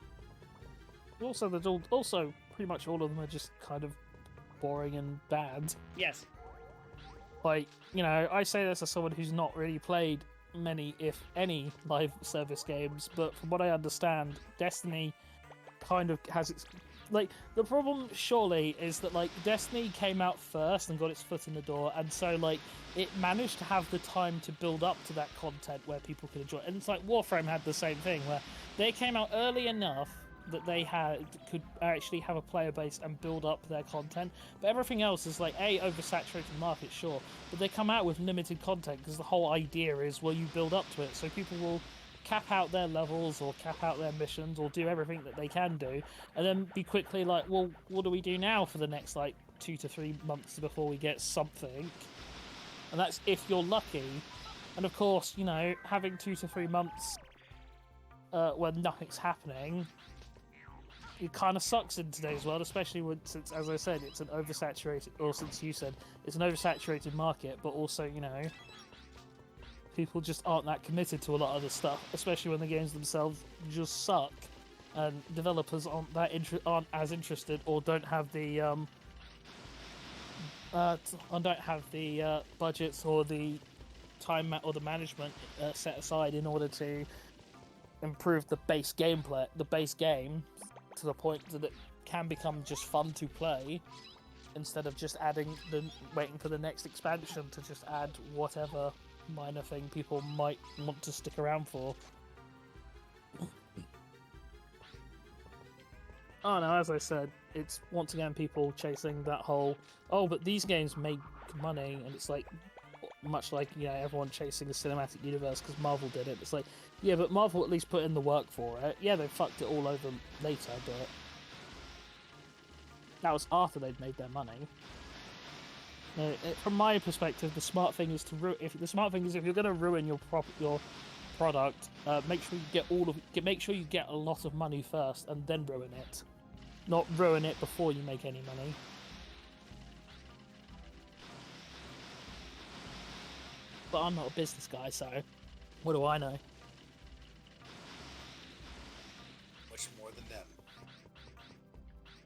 Also, pretty much all of them are just kind of boring and bad. Yes. Like, you know, I say this as someone who's not really played many, if any, live service games, but from what I understand, Destiny kind of has its like the problem surely is that like Destiny came out first and got its foot in the door, and so like it managed to have the time to build up to that content where people could enjoy it. And it's like Warframe had the same thing where they came out early enough that they could actually have a player base and build up their content, but everything else is like oversaturated market, sure, but they come out with limited content because the whole idea is, well, you build up to it, so people will cap out their levels or cap out their missions or do everything that they can do, and then be quickly like, well, what do we do now for the next like 2 to 3 months before we get something? And that's if you're lucky. And of course, you know, having 2 to 3 months when nothing's happening, it kind of sucks in today's world, especially since, as I said, it's an oversaturated, or since you said, it's an oversaturated market, but also, you know, people just aren't that committed to a lot of this stuff, especially when the games themselves just suck, and developers aren't as interested, or don't have the budgets or the time or the management set aside in order to improve the base gameplay, the base game, to the point that it can become just fun to play, instead of just waiting for the next expansion to just add whatever minor thing people might want to stick around for. Oh no, as I said, it's once again people chasing that whole, oh, but these games make money, and it's like, much like, you know, everyone chasing the cinematic universe because Marvel did it. It's like, yeah, but Marvel at least put in the work for it. Yeah, they fucked it all over later, but that was after they'd made their money. From my perspective, the smart thing is if you're going to ruin your product, make sure you get a lot of money first and then ruin it, not ruin it before you make any money. But I'm not a business guy, so what do I know? Much more than them.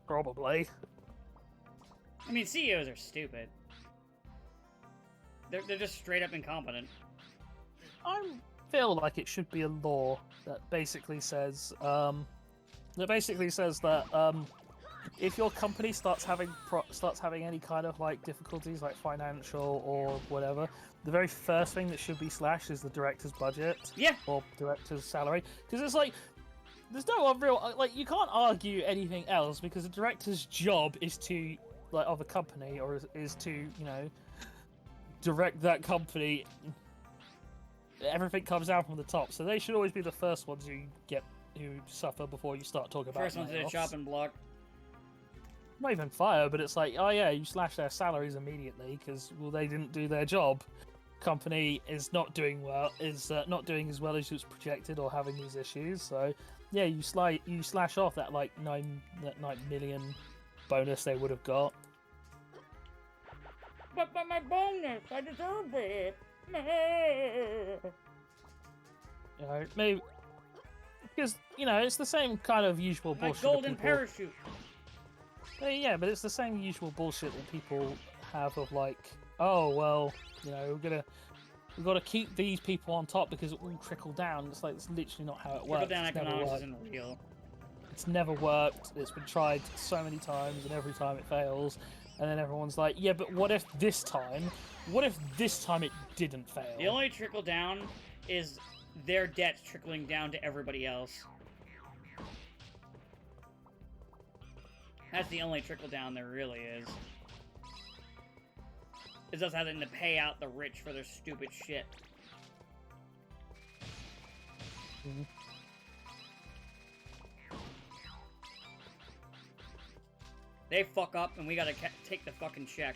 Probably. I mean, CEOs are stupid. They're just straight up incompetent. I feel like it should be a law that basically says that if your company starts having any kind of like difficulties, like financial or whatever, the very first thing that should be slashed is the director's budget. Yeah. Or director's salary, because it's like there's no real like you can't argue anything else, because the director's job is to like of a company, or is to, you know, direct that company. Everything comes down from the top, so they should always be the first ones who suffer before you start talking about first ones to the chopping block. Not even fire, but it's like, oh yeah, you slash their salaries immediately because, well, they didn't do their job. Company is not doing not doing as well as it was projected, or having these issues. So yeah, you slash off that like 9 million bonus they would have got. But my bonus, I deserve it. You know, maybe because, you know, it's the same kind of usual bullshit. My golden parachute. Yeah, but it's the same usual bullshit that people have of like, oh well, you know, we've got to keep these people on top because it will trickle down. It's like, it's literally not how it works. Trickle down economics isn't real. It's never worked. It's been tried so many times, and every time it fails. And then everyone's like, yeah, but what if this time it didn't fail? The only trickle down is their debts trickling down to everybody else. That's the only trickle down there really is. It's us having to pay out the rich for their stupid shit. Mm-hmm. They fuck up and we gotta take the fucking check.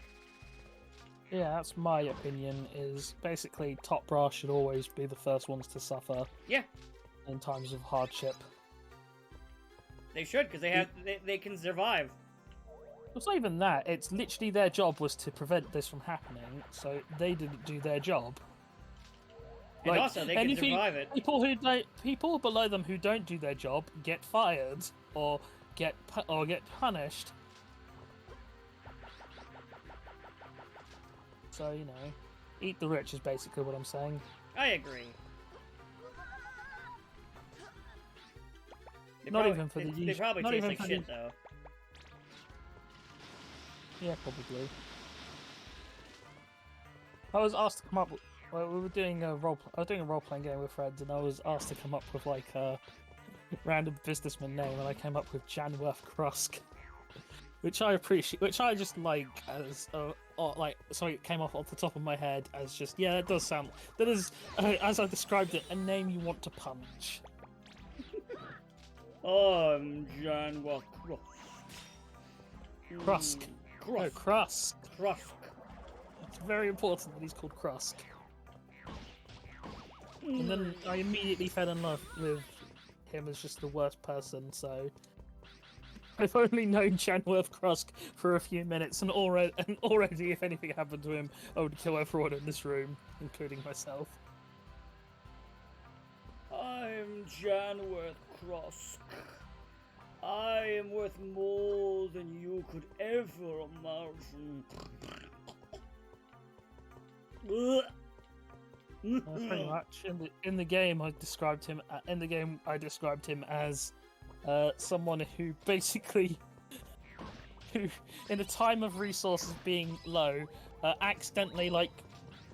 Yeah, that's my opinion, is basically top brass should always be the first ones to suffer. Yeah. In times of hardship. They should, because they can survive. It's not even that. It's literally their job was to prevent this from happening, so they didn't do their job. And like, also, they can survive it. People below them who don't do their job get fired or get punished. So, you know, eat the rich is basically what I'm saying. I agree. Not even for the usual. They probably taste like shit, though. Yeah, probably. I was asked to come up with. Well, we were doing a I was doing a role-playing game with friends, and I was asked to come up with like a random businessman name, and I came up with Janworth Krusk, which I appreciate, which I just like as like so it came off the top of my head as just that does sound that is as I described it a name you want to punch. I'm John Krusk. No, Krusk. Krusk. It's very important that he's called Krusk. And then I immediately fell in love with him as just the worst person, so I've only known Janworth Krusk for a few minutes, and already if anything happened to him, I would kill everyone in this room, including myself. I'm Janworth Krusk. I am worth more than you could ever imagine. Pretty much in the game, I described him as someone who basically, who in a time of resources being low, accidentally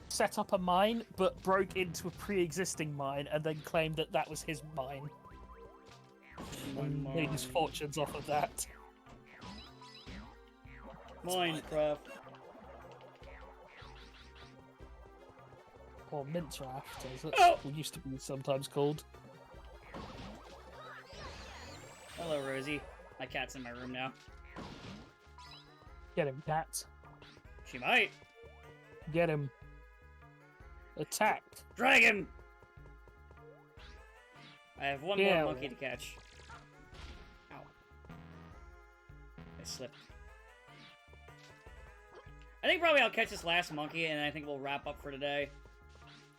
set up a mine but broke into a pre-existing mine and then claimed that was his mine. And made his fortunes off of that. Minecraft. Or Minecraft, as it used to be sometimes called. Hello, Rosie. My cat's in my room now. Get him, cat. She might. Get him. Attack. Drag him! I have one Yeah. more monkey to catch. Ow. I slipped. I think probably I'll catch this last monkey, and I think we'll wrap up for today.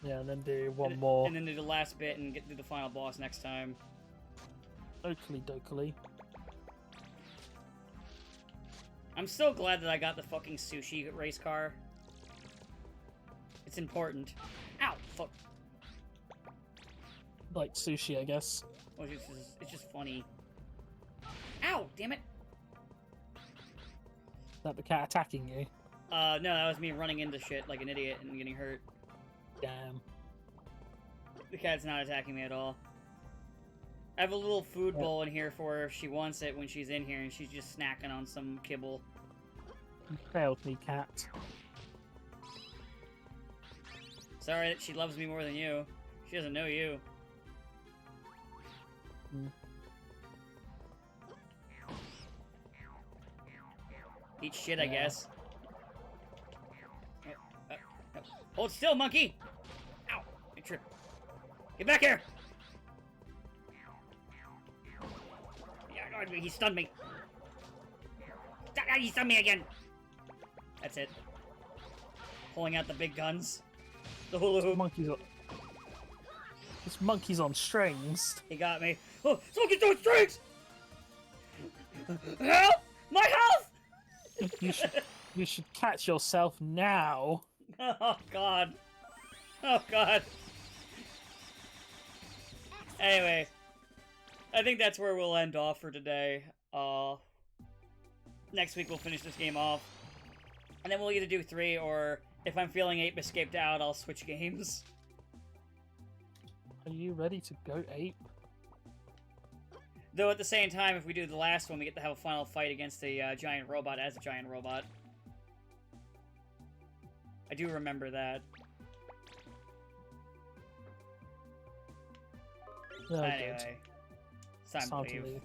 Yeah, and then do one more. And then do the last bit and get through the final boss next time. Oakley dokily. I'm so glad that I got the fucking sushi race car. It's important. Ow! Fuck. Like sushi, I guess. Well, it's just funny. Ow! Damn it! Is that the cat attacking you? No, that was me running into shit like an idiot and getting hurt. Damn. The cat's not attacking me at all. I have a little food bowl in here for her if she wants it when she's in here, and she's just snacking on some kibble. You failed me, cat. Sorry that she loves me more than you. She doesn't know you. Eat shit, I guess. Hold still, monkey! Ow! I tripped. Get back here! Yeah, he stunned me. He stunned me again! That's it. Pulling out the big guns. The hula hoop. This monkey's on strings. He got me. Oh, someone get those strings! Help! My health! You should catch yourself now. Oh god. Oh god. Anyway, I think that's where we'll end off for today. Next week we'll finish this game off. And then we'll either do 3, or if I'm feeling Ape escaped out, I'll switch games. Are you ready to go, Ape? Though at the same time, if we do the last one, we get to have a final fight against the giant robot as a giant robot. I do remember that. Oh, Anyway, it's time to leave.